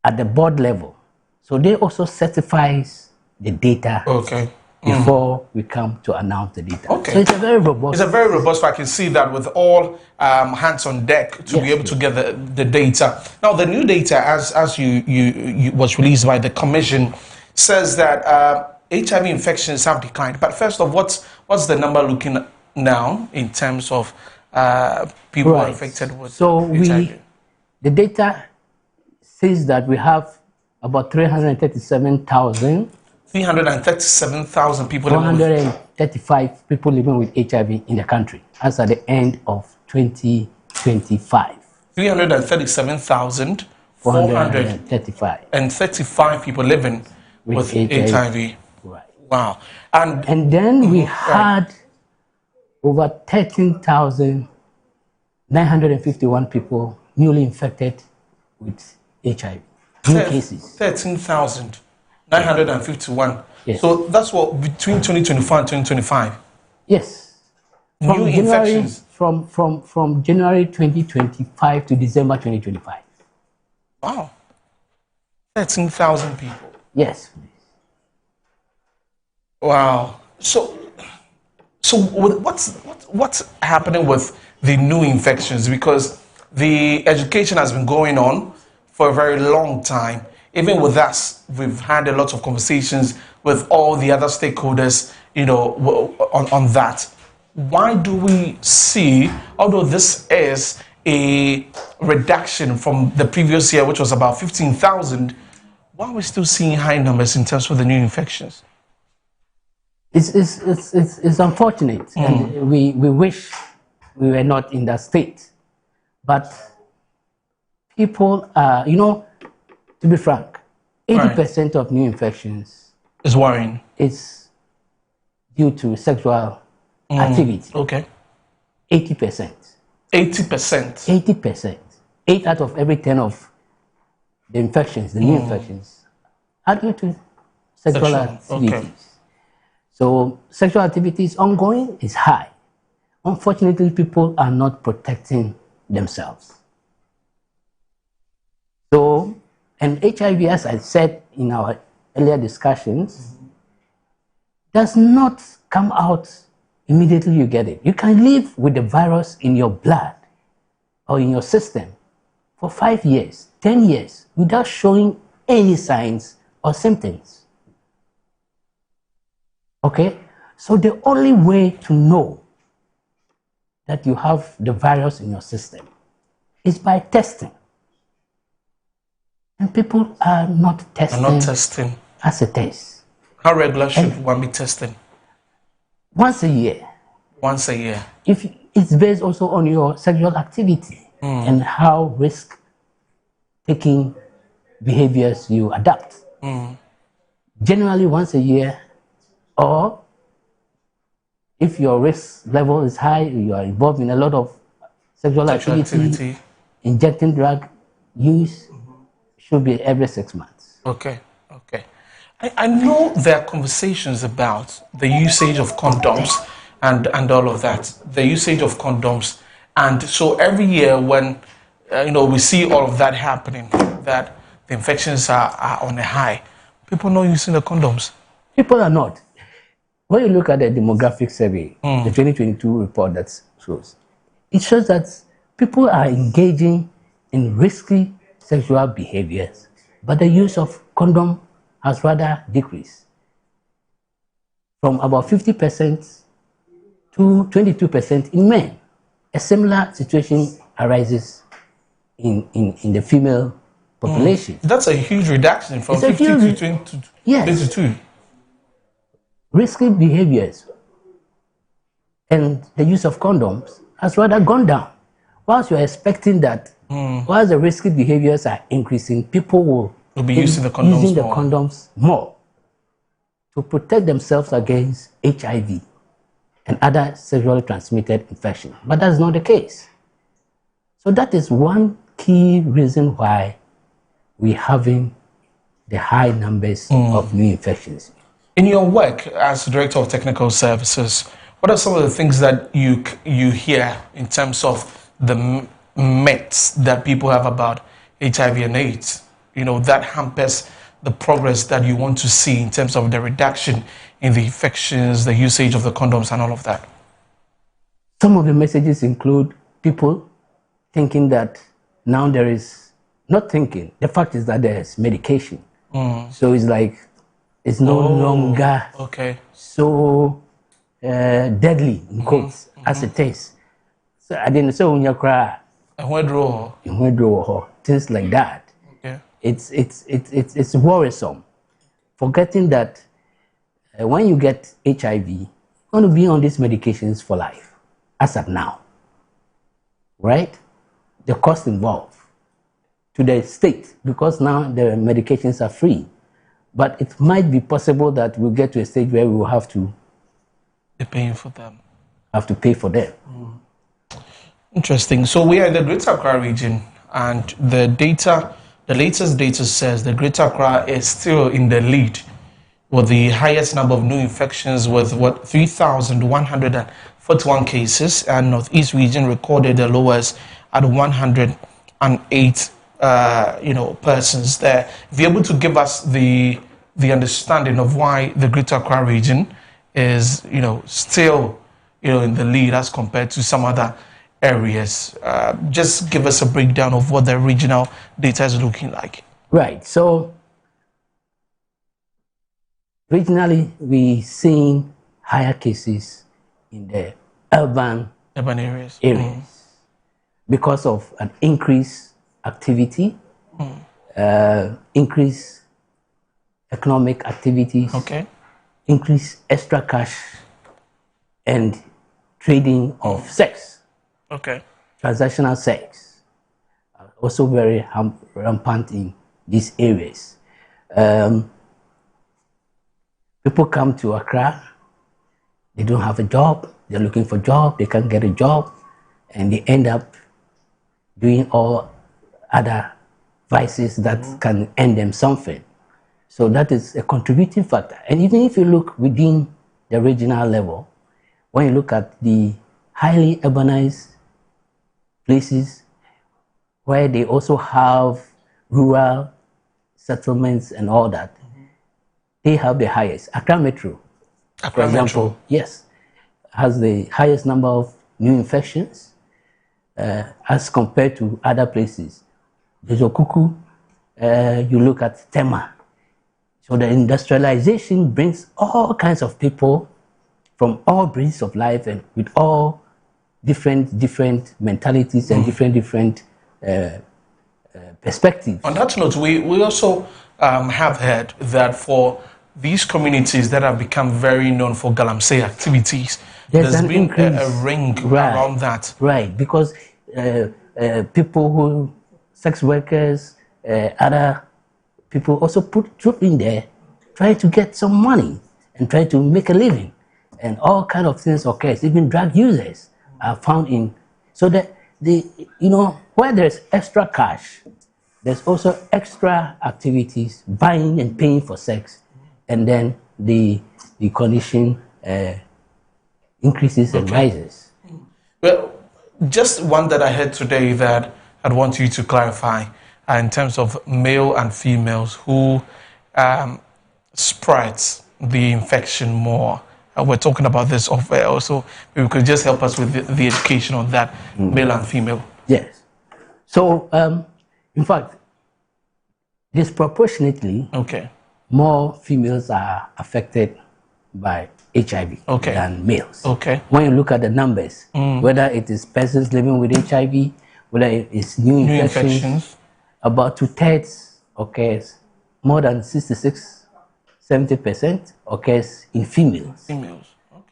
At the board level. So they also certifies the data. Okay. Before we come to announce the data. Okay. So it's a very robust. It's a very robust. I can see that with all hands on deck to be able to get the data. Now, the new data, as you was released by the commission, says that HIV infections have declined. But first off, what's the number looking now in terms of people who are infected with HIV? The data says that we have about 337,000. 337,000 people. 435 people living with HIV in the country as at the end of 2025. 337,435 people living with HIV. Right. Wow. And then we had over 13,951 people newly infected with HIV. New cases. 13,951. Yes. So that's what between 2024 and 2025. Yes. New infections. From January 2025 to December 2025. Wow. 13,000 people. Yes. Wow. So what's happening with the new infections? Because the education has been going on for a very long time. Even with us, we've had a lot of conversations with all the other stakeholders, on that. Why do we see, although this is a reduction from the previous year, which was about 15,000, why are we still seeing high numbers in terms of the new infections? It's unfortunate, and we wish we were not in that state. But people are, to be frank, 80% of new infections is worrying. It's due to sexual activity. Okay. 80%. 80%. 80%. 8 out of every 10 of the infections, the new infections, are due to sexual activities. Okay. So sexual activity is ongoing, is high. Unfortunately, people are not protecting themselves. So, and HIV, as I said in our earlier discussions, does not come out immediately you get it. You can live with the virus in your blood or in your system for 5 years, 10 years, without showing any signs or symptoms. Okay? So the only way to know that you have the virus in your system is by testing. And people are not testing. As a test. How regular should one be testing? Once a year. Once a year. If it's based also on your sexual activity and how risk-taking behaviors you adopt. Generally once a year, or if your risk level is high, you are involved in a lot of sexual activity, injecting drug use, should be every 6 months. Okay. I know there are conversations about the usage of condoms and all of that. The usage of condoms. And so every year when we see all of that happening, that the infections are on a high, people not using the condoms. People are not. When you look at the demographic survey, the 2022 report that shows, it shows that people are engaging in risky sexual behaviors, but the use of condom has rather decreased from about 50% to 22% in men. A similar situation arises in the female population. That's a huge reduction from 50 to 22. Risky behaviors and the use of condoms has rather gone down. Whilst you're expecting that, whilst the risky behaviors are increasing, people will be using the condoms more to protect themselves against HIV and other sexually transmitted infections. But that's not the case. So that is one key reason why we're having the high numbers of new infections. In your work as Director of Technical Services, what are some of the things that you hear in terms of the myths that people have about HIV and AIDS? You know, that hampers the progress that you want to see in terms of the reduction in the infections, the usage of the condoms and all of that? Some of the messages include people thinking that now there is, not thinking, the fact is that there is medication. So it's like, it's no longer so deadly, in quotes, as it is. So I didn't say when you cry, things like that. It's worrisome. Forgetting that when you get HIV, you're going to be on these medications for life, as of now. Right? The cost involved to the state, because now the medications are free. But it might be possible that we'll get to a stage where we will have to paying for them. Have to pay for them. Interesting. So we are in the Greater Accra region, and the latest data says the Greater Accra is still in the lead with the highest number of new infections, with 3,141 cases, and Northeast region recorded the lowest at 108 persons there. If you're able to give us the understanding of why the Greater Accra region is, still, in the lead as compared to some other areas. Just give us a breakdown of what the regional data is looking like. Right. So regionally, we're seeing higher cases in the urban areas. Because of an increased activity, increased economic activities, increased extra cash, and trading of sex. Transactional sex are also very rampant in these areas. People come to Accra, they don't have a job, they're looking for a job, they can't get a job, and they end up doing all other vices that can earn them something. So that is a contributing factor. And even if you look within the regional level, when you look at the highly urbanized places where they also have rural settlements and all that, they have the highest. Accra Metro, for example, yes, has the highest number of new infections as compared to other places. There's Okuku, you look at Tema. So the industrialization brings all kinds of people from all breeds of life and with all different mentalities and different perspectives. On that note, we also have heard that for these communities that have become very known for galamsey activities, there's been a ring around that. Right, because people who, sex workers, other people also put truth in there, try to get some money and try to make a living. And all kind of things occurs. Even drug users are found in, so that where there's extra cash, there's also extra activities, buying and paying for sex, and then the condition increases and rises. Well, just one that I heard today that I'd want you to clarify in terms of male and females who spreads the infection more. We're talking about this off air also. Maybe you could just help us with the education on that, male and female. Yes. So, in fact, disproportionately, more females are affected by HIV than males. When you look at the numbers, whether it is persons living with HIV, whether it is new infections, about 2/3 occurs, more than 66-70% occurs in females.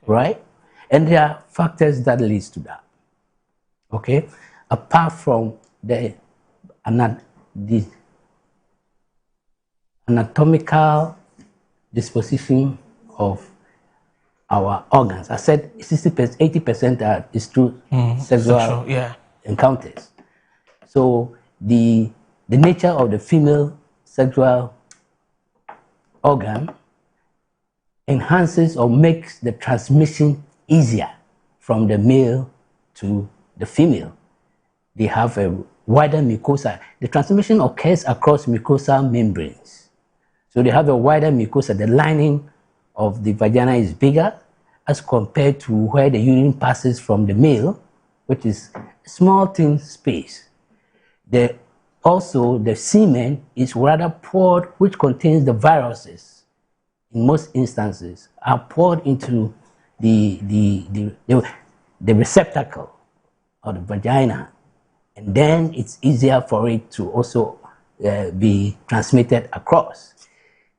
Right? And there are factors that leads to that. Apart from the anatomical disposition of our organs. I said 80% is through sexual encounters. So the nature of the female sexual organ enhances or makes the transmission easier from the male to the female. They have a wider mucosa. The transmission occurs across mucosal membranes. So they have a wider mucosa. The lining of the vagina is bigger as compared to where the urine passes from the male, which is a small, thin space. Also, the semen is rather poured, which contains the viruses. In most instances, are poured into the receptacle of the vagina, and then it's easier for it to also be transmitted across.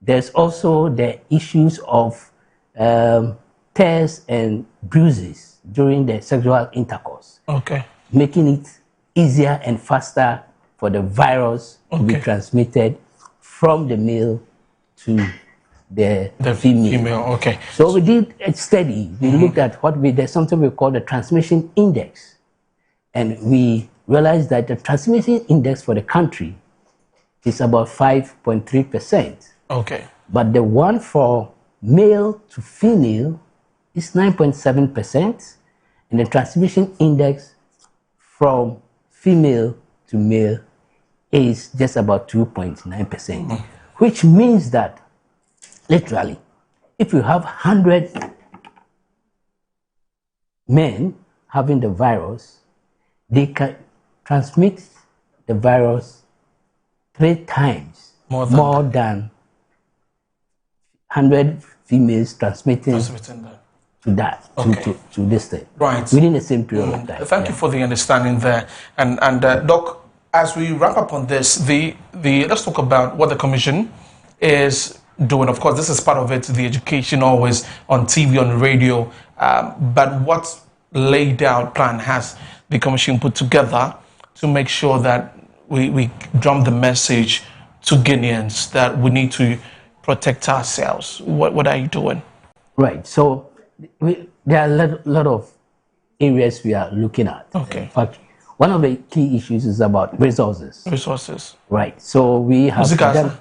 There's also the issues of tears and bruises during the sexual intercourse. Okay. Making it easier and faster for the virus to be transmitted from the male to the female. Okay. So we did a study. We looked at there's something we call the transmission index. And we realized that the transmission index for the country is about 5.3%. Okay. But the one for male to female is 9.7%. And the transmission index from female to male is just about 2.9%, which means that literally, if you have 100 men having the virus, they can transmit the virus 3 times more than 100 females transmitting to this thing. Right. Within the same period of time. Thank you for the understanding there. And Doc, as we wrap up on this, let's talk about what the Commission is doing. Of course, this is part of it, the education always on TV, on radio, but what laid out plan has the Commission put together to make sure that we drum the message to Guineans that we need to protect ourselves? What are you doing? Right. So there are a lot of areas we are looking at. Okay. In fact, one of the key issues is about resources. Resources. Right. So we have done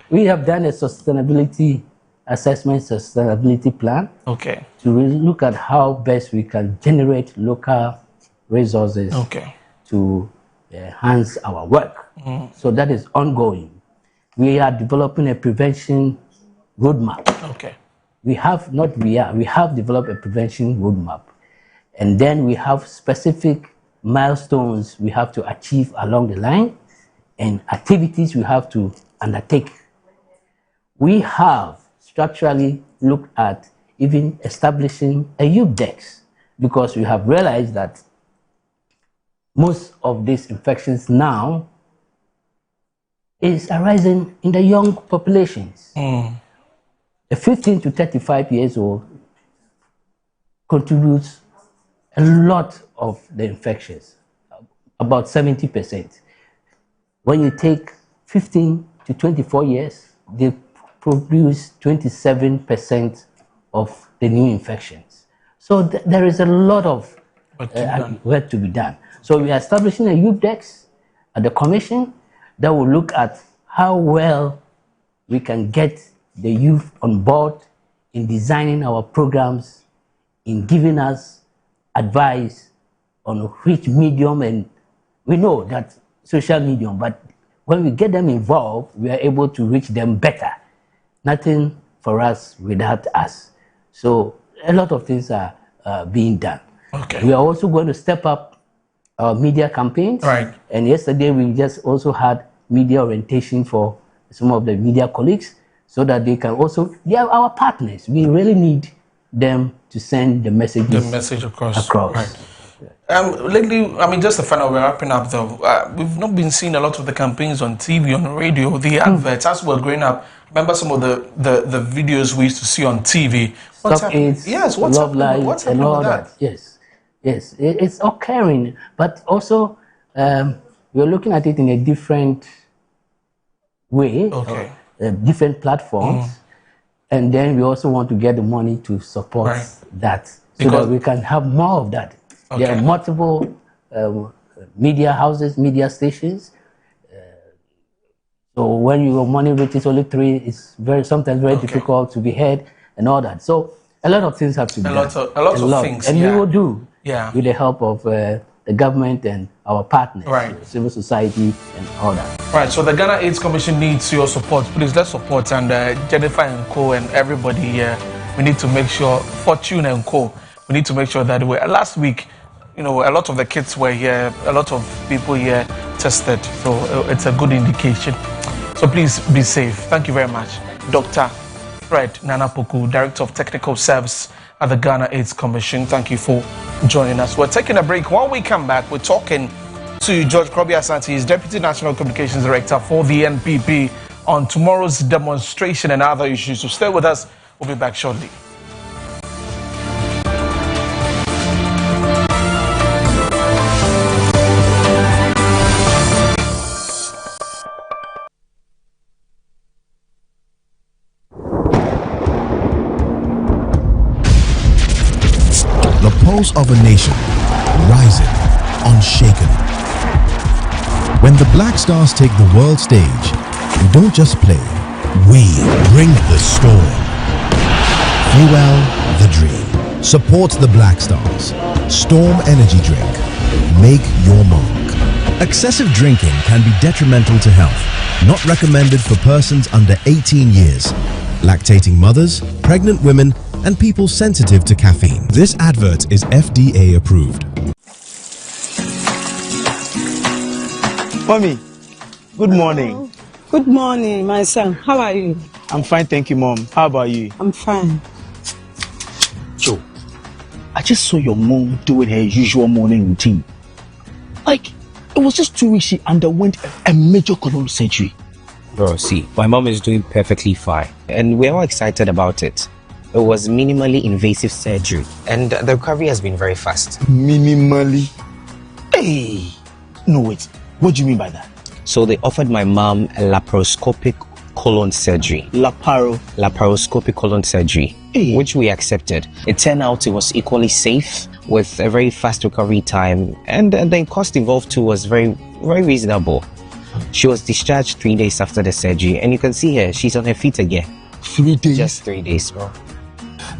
we have done a sustainability assessment, sustainability plan. Okay. To really look at how best we can generate local resources. Okay. To enhance our work. So that is ongoing. We are developing a prevention roadmap. Okay. We have developed a prevention roadmap. And then we have specific milestones we have to achieve along the line and activities we have to undertake. We have structurally looked at even establishing a youth desk because we have realized that most of these infections now is arising in the young populations. The 15 to 35 years old contributes a lot of the infections, about 70%. When you take 15 to 24 years, they produce 27% of the new infections. So there is a lot of work to be done. So we are establishing a youth desk at the Commission that will look at how well we can get the youth on board in designing our programs, in giving us advice on which medium, and we know that social medium, but when we get them involved, we are able to reach them better. Nothing for us without us. So a lot of things are being done. Okay. We are also going to step up our media campaigns. Right. And yesterday we just also had media orientation for some of the media colleagues so that they can also, they are our partners. We really need them to send the messages. The message across. Right. Lately, I mean, just the final, we're wrapping up though. We've not been seeing a lot of the campaigns on TV, on radio, the adverts. As we're growing up, remember some of the videos we used to see on TV. What's happening? Yes, what's Love happening? Life What's and happening all with that? Yes, yes, it's occurring, but also we're looking at it in a different way, Okay. Different platforms, and then we also want to get the money to support that, so Because- that we can have more of that. There are Okay. multiple media houses, media stations. So when your money reaches only 3, it's sometimes very difficult to be heard and all that. So a lot of things have to be done. A lot of things. And we will do with the help of the government and our partners, civil society and all that. Right, so the Ghana AIDS Commission needs your support. Please, let's support. And Jennifer and Co. and everybody here, we need to make sure, Fortune and Co., we need to make sure that last week, a lot of the kids were here, a lot of people here tested. So it's a good indication. So please be safe. Thank you very much. Dr. Fred Nanapoku, Director of Technical Service at the Ghana AIDS Commission. Thank you for joining us. We're taking a break. When we come back, we're talking to George Krobi Asante, he's Deputy National Communications Director for the NPP, on tomorrow's demonstration and other issues. So stay with us. We'll be back shortly. The pulse of a nation, rising, unshaken. When the Black Stars take the world stage, we don't just play, we bring the storm. Fuel the dream. Support the Black Stars. Storm Energy Drink. Make your mark. Excessive drinking can be detrimental to health. Not recommended for persons under 18 years, lactating mothers, pregnant women, and people sensitive to caffeine. This advert is FDA approved. Mommy, good morning. Good morning, my son. How are you? I'm fine, thank you, Mom. How about you? I'm fine. Joe, I just saw your mom doing her usual morning routine. Like, it was just 2 weeks she underwent a major colon surgery. Bro, see, my mom is doing perfectly fine, and we're all excited about it. It was minimally invasive surgery, and the recovery has been very fast. Minimally? Hey! No, wait. What do you mean by that? So they offered my mom a laparoscopic colon surgery. Laparoscopic colon surgery, which we accepted. It turned out it was equally safe with a very fast recovery time, and the cost involved too was very, very reasonable. She was discharged 3 days after the surgery, and you can see her, she's on her feet again. 3 days? Just 3 days, bro.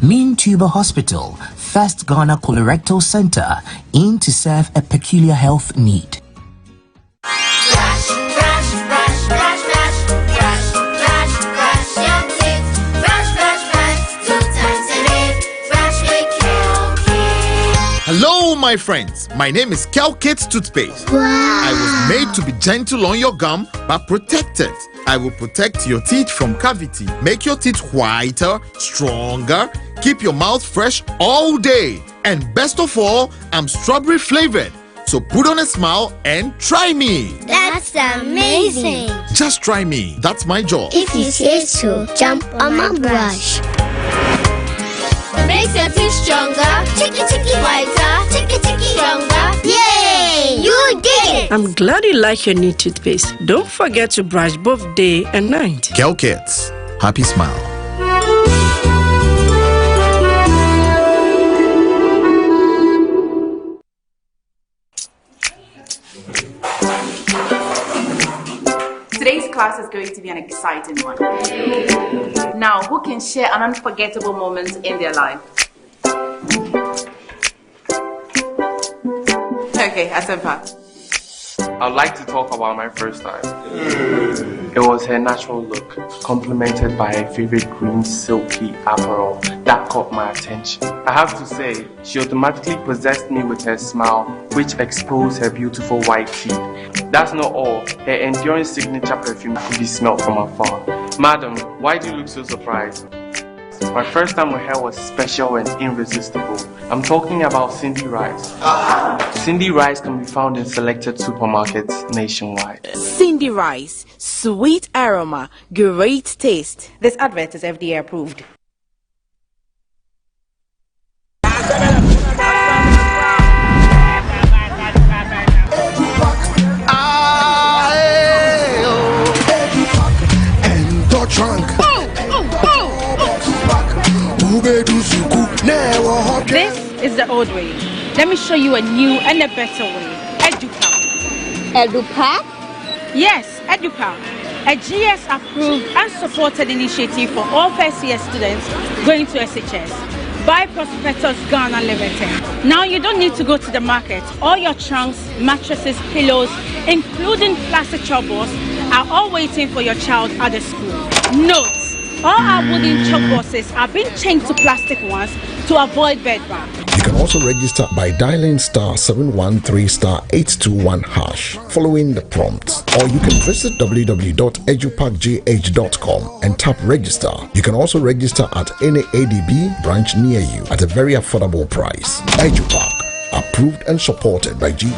Mean Tuber Hospital, first Ghana colorectal center, aimed to serve a peculiar health need. Hello, my friends. My name is Kelkit Toothpaste. Wow. I was made to be gentle on your gum, but protected. I will protect your teeth from cavity, make your teeth whiter, stronger, keep your mouth fresh all day. And best of all, I'm strawberry flavored. So put on a smile and try me. That's amazing. Just try me. That's my job. If you say so, jump on my brush. It makes your teeth stronger, chicky whiter, chicky stronger. Yay! You did it! I'm glad you like your new toothpaste. Don't forget to brush both day and night. Kelkits, happy smile. Today's class is going to be an exciting one. Now, who can share an unforgettable moment in their life? Okay, Asempa. I'd like to talk about my first time. It was her natural look, complemented by her favorite green silky apparel that caught my attention. I have to say, she automatically possessed me with her smile, which exposed her beautiful white teeth. That's not all, her enduring signature perfume could be smelled from afar. Madam, why do you look so surprised? My first time with her was special and irresistible. I'm talking about Cindy Rice. Cindy Rice can be found in selected supermarkets nationwide. Cindy Rice, sweet aroma, great taste. This advert is FDA approved. This is the old way. Let me show you a new and a better way. Educa. Educa? Yes, Educa. a GS-approved and supported initiative for all first-year students going to SHS by Prospectus Ghana Limited. Now you don't need to go to the market. All your trunks, mattresses, pillows, including plastic chalkboards, are all waiting for your child at the school. Note, all our wooden chalkboards are being changed to plastic ones to avoid bedbugs. You can also register by dialing *713*821# following the prompts, or you can visit www.edupakgh.com and tap register. You can also register at any ADB branch near you at a very affordable price. EduPak, approved and supported by G.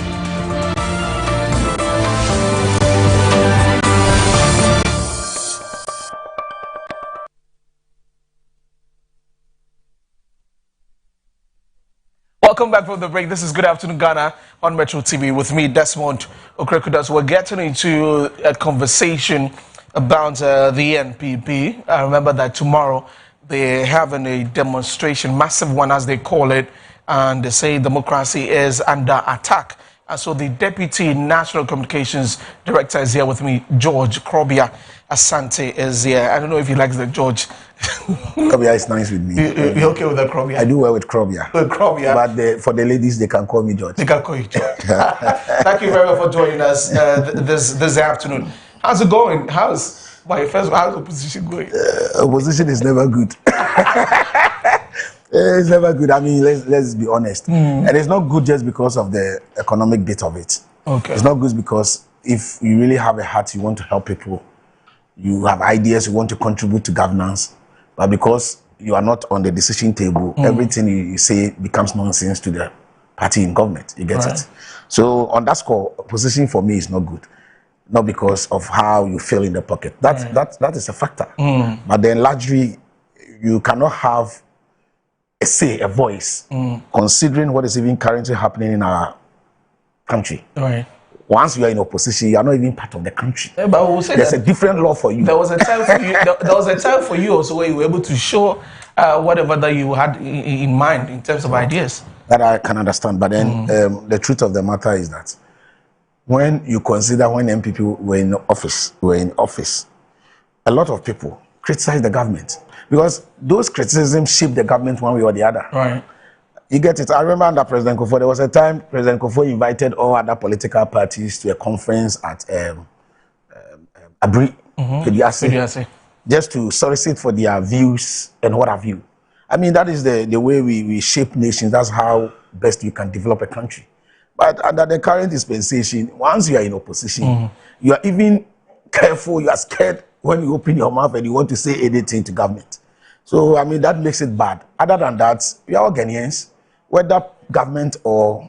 Welcome back from the break. This is Good Afternoon Ghana on Metro TV with me, Desmond Okrekudas. We're getting into a conversation about the NPP. I remember that tomorrow they're having a demonstration, massive one as they call it, and they say democracy is under attack. And so the Deputy National Communications Director is here with me, George Krobia Asante is here. I don't know if he likes the George. Krobia is nice with me. You're okay with the Krobia? I do well with Krobia. With Krobia. But for the ladies, they can call me George. They can call you George. Thank you very much for joining us this afternoon. How's it going? How's opposition going? Opposition is never good. It's never good. I mean, let's be honest. And it's not good just because of the economic bit of it. Okay. It's not good because if you really have a heart, you want to help people, you have ideas, you want to contribute to governance, but because you are not on the decision table, everything you say becomes nonsense to the party in government. You get it? So on that score, opposition for me is not good. Not because of how you feel in the pocket. That is a factor. But then largely, you cannot have a say, a voice, considering what is even currently happening in our country. Right. Once you are in opposition, you are not even part of the country. Yeah, but we'll say there's a different law for you. There was a time for you. There was a time for you also where you were able to show whatever that you had in mind in terms of ideas. That I can understand, but then the truth of the matter is that when you consider when MPP were in office, a lot of people criticize the government because those criticisms shape the government one way or the other. Right. You get it? I remember under President Kufuor, there was a time President Kufuor invited all other political parties to a conference at Abri, Kediase, just to solicit for their views and what have you. I mean, that is the way we shape nations. That's how best you can develop a country. But under the current dispensation, once you are in opposition, you are even careful, you are scared when you open your mouth and you want to say anything to government. So, I mean, that makes it bad. Other than that, we are all Ghanaians, whether government or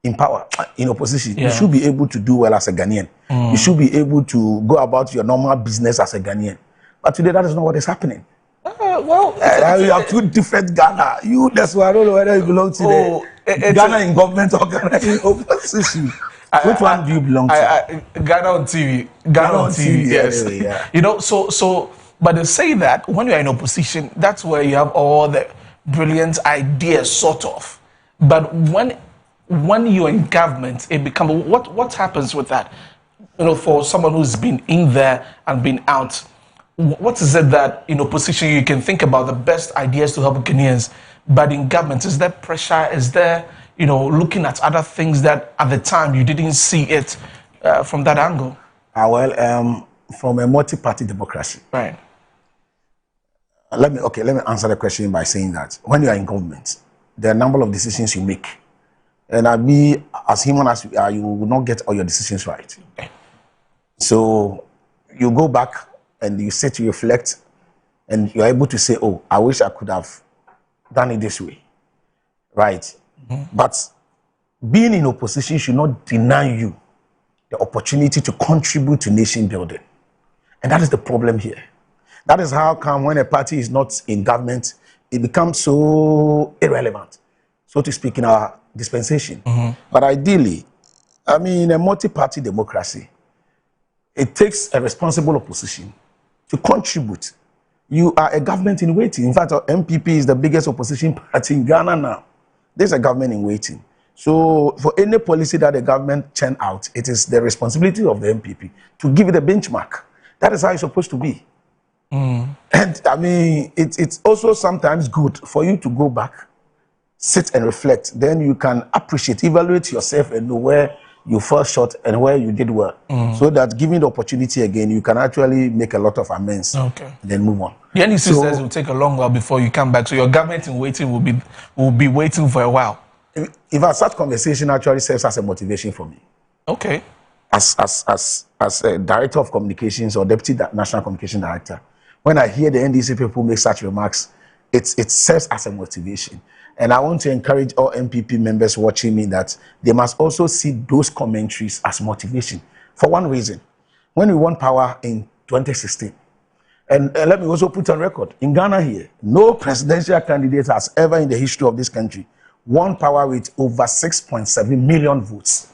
in power, in opposition, you should be able to do well as a Ghanaian. You should be able to go about your normal business as a Ghanaian. But today, that is not what is happening. Well, you have two different Ghana. That's why I don't know whether you belong to the Ghana in government or Ghana in opposition. Which one do you belong to? Ghana on TV. Ghana on TV, yes. Anyway, yeah. You know, so, but they say that when you're in opposition, that's where you have all the brilliant ideas, sort of. But when you're in government, it becomes, what happens with that? You know, for someone who's been in there and been out, what is it that in opposition you can think about the best ideas to help Ghanaians, but in government, is there pressure? Is there, you know, looking at other things that at the time you didn't see it from that angle? From a multi-party democracy. Right. Let me answer the question by saying that when you are in government, there are a number of decisions you make. And as human as you are, you will not get all your decisions right. Okay. So you go back and you sit to reflect, and you're able to say, oh, I wish I could have done it this way. Right? But being in opposition should not deny you the opportunity to contribute to nation building. And that is the problem here. That is how come when a party is not in government, it becomes so irrelevant, so to speak, in our dispensation. But ideally, I mean, in a multi-party democracy, it takes a responsible opposition to contribute. You are a government in waiting. In fact, our MPP is the biggest opposition party in Ghana now. There's a government in waiting. So for any policy that the government churn out, it is the responsibility of the MPP to give it a benchmark. That is how it's supposed to be. And I mean, it's also sometimes good for you to go back, sit and reflect. Then you can appreciate, evaluate yourself and know where you fell short and where you did well. So that given the opportunity again, you can actually make a lot of amends. Okay. And then move on. The NDC says it will take a long while before you come back. So your government in waiting will be waiting for a while. In fact, such conversation actually serves as a motivation for me. Okay. As a director of communications or deputy national communication director, when I hear the NDC people make such remarks, it serves as a motivation. And I want to encourage all MPP members watching me that they must also see those commentaries as motivation. For one reason, when we won power in 2016, and let me also put on record, in Ghana here, no presidential candidate has ever in the history of this country won power with over 6.7 million votes.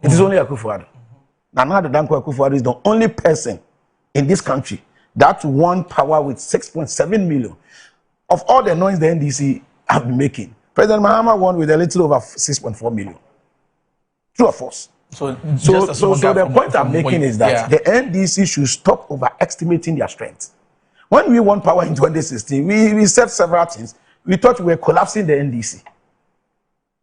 It is only Akufo-Addo. Nana Addo Dankwa Akufo-Addo is the only person in this country that won power with 6.7 million. Of all the noise the NDC have been making, President Mahama won with a little over 6.4 million. True or false? So the point I'm making is that the NDC should stop overestimating their strength. When we won power in 2016, we said several things. We thought we were collapsing the NDC.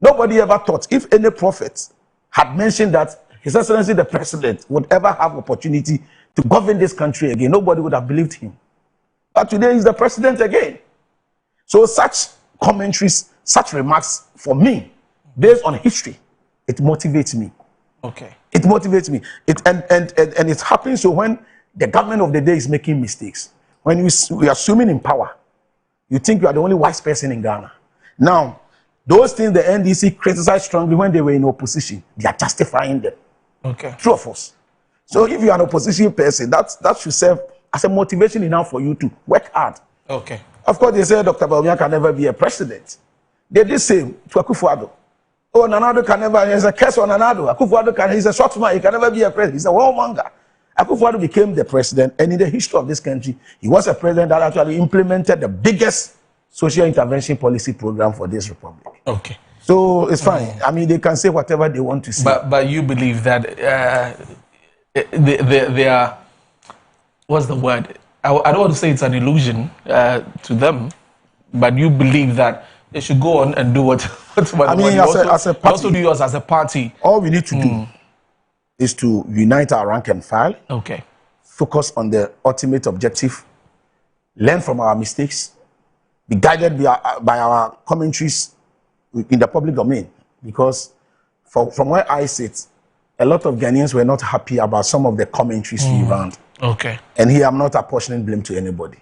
Nobody ever thought, if any prophet had mentioned that His Excellency the President would ever have opportunity to govern this country again, nobody would have believed him. But today he's the president again. So such commentaries, such remarks, for me, based on history, it motivates me. Okay. It motivates me. And it happens so when the government of the day is making mistakes. When we are assuming in power, you think you are the only wise person in Ghana. Now, those things the NDC criticized strongly when they were in opposition, they are justifying them. Okay. True or false? So if you are an opposition person, that should serve as a motivation enough for you to work hard. Okay. Of course, they say Dr. Bawumia can never be a president. They did say to Akufo-Addo. Oh, Nana Addo can never, there's a curse on Nana Addo. Akufo-Addo he's a short man, he can never be a president. He's a warmonger. Akufo-Addo became the president, and in the history of this country, he was a president that actually implemented the biggest social intervention policy program for this republic. Okay. So it's fine. I mean, they can say whatever they want to say. But you believe that they are, what's the word? I don't want to say it's an illusion to them, but you believe that they should go on and do what I mean, as a party, also do yours as a party. All we need to do is to unite our rank and file. Okay. Focus on the ultimate objective. Learn from our mistakes. Be guided by our commentaries in the public domain. Because from where I sit, a lot of Ghanaians were not happy about some of the commentaries we ran. Okay. And here I'm not apportioning blame to anybody.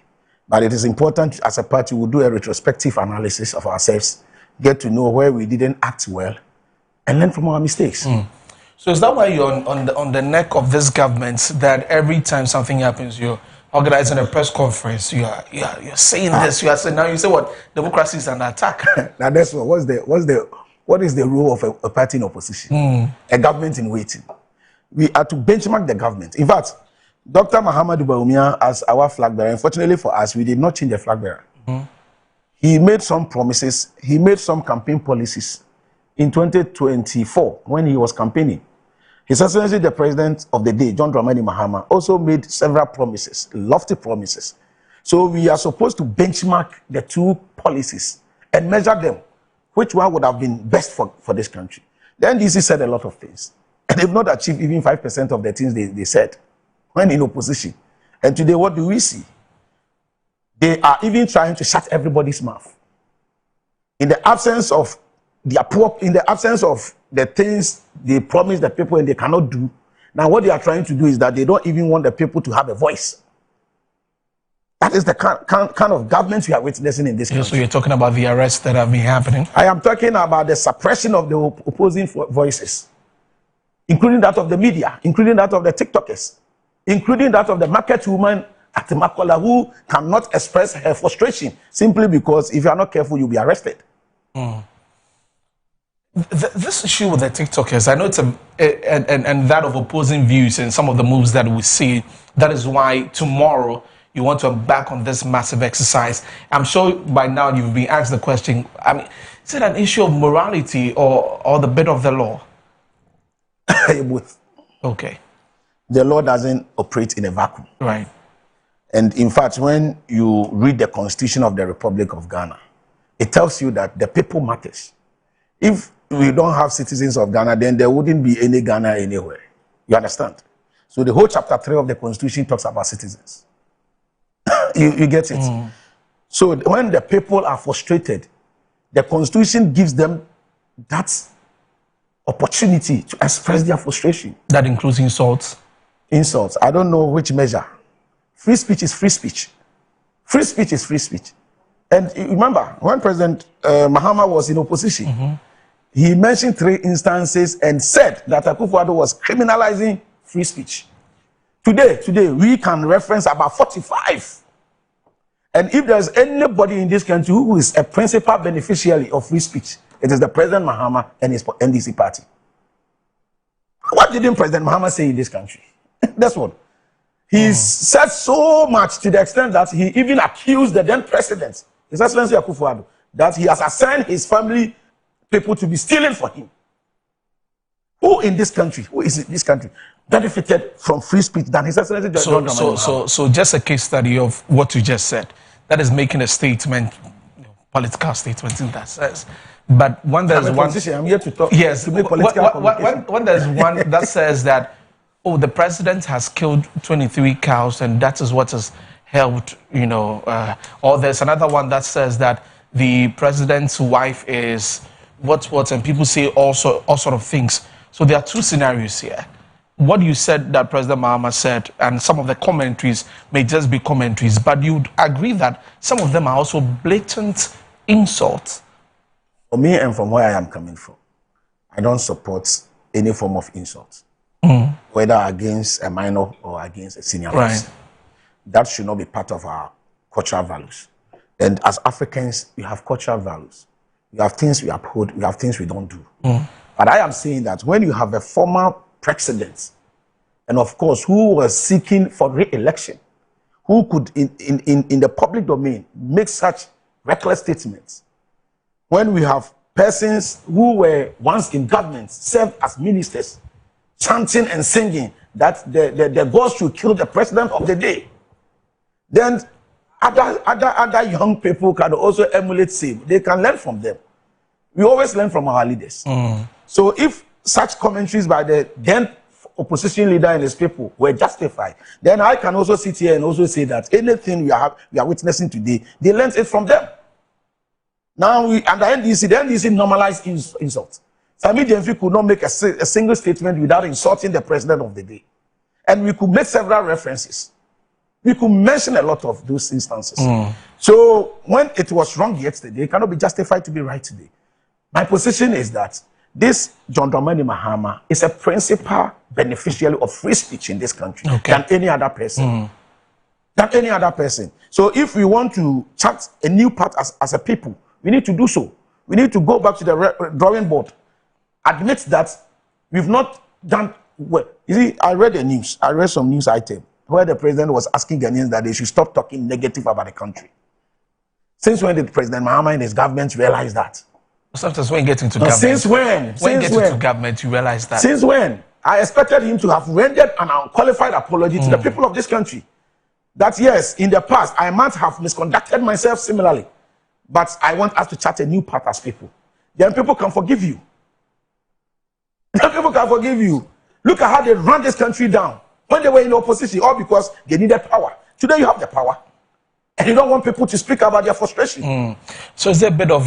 But it is important as a party we do a retrospective analysis of ourselves, get to know where we didn't act well, and learn from our mistakes. So is that why you're on the neck of this government that every time something happens, you're organizing a press conference, you're saying this, you are saying, now you say what? Democracy is under attack. Now that's what is the role of a party in opposition? A government in waiting. We are to benchmark the government. In fact, Dr. Mahamudu Bawumia as our flag bearer, unfortunately for us, we did not change the flag bearer. He made some promises, he made some campaign policies in 2024 when he was campaigning. His Excellency the President of the day, John Dramani Mahama, also made several promises, lofty promises. So we are supposed to benchmark the two policies and measure them. Which one would have been best for this country? The NDC said a lot of things. And they've not achieved even 5% of the things they said when in opposition. And today, what do we see? They are even trying to shut everybody's mouth. In the absence of the things they promise the people and they cannot do, now what they are trying to do is that they don't even want the people to have a voice. That is the kind of government we are witnessing in this country. So you're talking about the arrests that have been happening? I am talking about the suppression of the opposing voices, including that of the media, including that of the TikTokers, including that of the market woman at Makola, who cannot express her frustration simply because if you are not careful, you'll be arrested. This issue with the TikTokers, I know it's and that of opposing views and some of the moves that we see, that is why tomorrow you want to embark on this massive exercise. I'm sure by now you've been asked the question, I mean, is it an issue of morality or the bit of the law? Both. Okay. the law doesn't operate in a vacuum. Right. And in fact, when you read the Constitution of the Republic of Ghana, it tells you that the people matters. If we don't have citizens of Ghana, then there wouldn't be any Ghana anywhere. You understand? So the whole chapter 3 of the Constitution talks about citizens. you get it? So when the people are frustrated, the Constitution gives them that opportunity to express their frustration. That includes insults? Insults. I don't know which measure. Free speech is free speech. Free speech is free speech. And remember, when President Mahama was in opposition, he mentioned 3 instances and said that Akufo-Addo was criminalizing free speech. Today, we can reference about 45. And if there's anybody in this country who is a principal beneficiary of free speech, it is the President Mahama and his NDC party. What didn't President Mahama say in this country? That's what. He said so much to the extent that he even accused the then president, His Excellency Akufo-Addo, that he has assigned his family people to be stealing for him. Who in this country, benefited from free speech than His Excellency John Dramani Mahama? So just a case study of what you just said. That is making a statement, political statement in that sense. But when there's one, I'm here to talk. Yes, to make political when there's one that says that, oh, the president has killed 23 cows and that is what has helped, or there's another one that says that the president's wife is what, and people say all sort of things. So there are 2 scenarios here. What you said that President Mahama said, and some of the commentaries may just be commentaries, but you'd agree that some of them are also blatant insults. For me and from where I am coming from, I don't support any form of insult, whether against a minor or against a senior person. That should not be part of our cultural values. And as Africans, we have cultural values. We have things we uphold, we have things we don't do. But I am saying that when you have a former president, and of course, who was seeking for re-election, who could, in the public domain, make such reckless statements, when we have persons who were once in government, served as ministers, chanting and singing that the gods should kill the president of the day, then other young people can also emulate same. They can learn from them. We always learn from our leaders. So if such commentaries by the then opposition leader and his people were justified, then I can also sit here and also say that anything we are witnessing today, they learned it from them. Now, under NDC, the NDC normalized insults. Sami Jenfi could not make a single statement without insulting the president of the day. And we could make several references. We could mention a lot of those instances. So when it was wrong yesterday, it cannot be justified to be right today. My position is that this John Dramani Mahama is a principal beneficiary of free speech in this country than any other person. Than any other person. So if we want to chart a new path as a people, we need to do so. We need to go back to the drawing board. Admit that we've not done well. You see, I read the news. I read some news item where the president was asking Ghanaians that they should stop talking negative about the country. Since when did President Mahama and his government realize that? Sometimes when getting to government. Since when? When getting to government, you realize that. Since when? I expected him to have rendered an unqualified apology to the people of this country. That yes, in the past, I might have misconducted myself similarly. But I want us to chart a new path as people. Then people can forgive you. Then people can forgive you. Look at how they ran this country down when they were in opposition, all because they needed power. Today you have the power. And you don't want people to speak about their frustration. So is there a bit of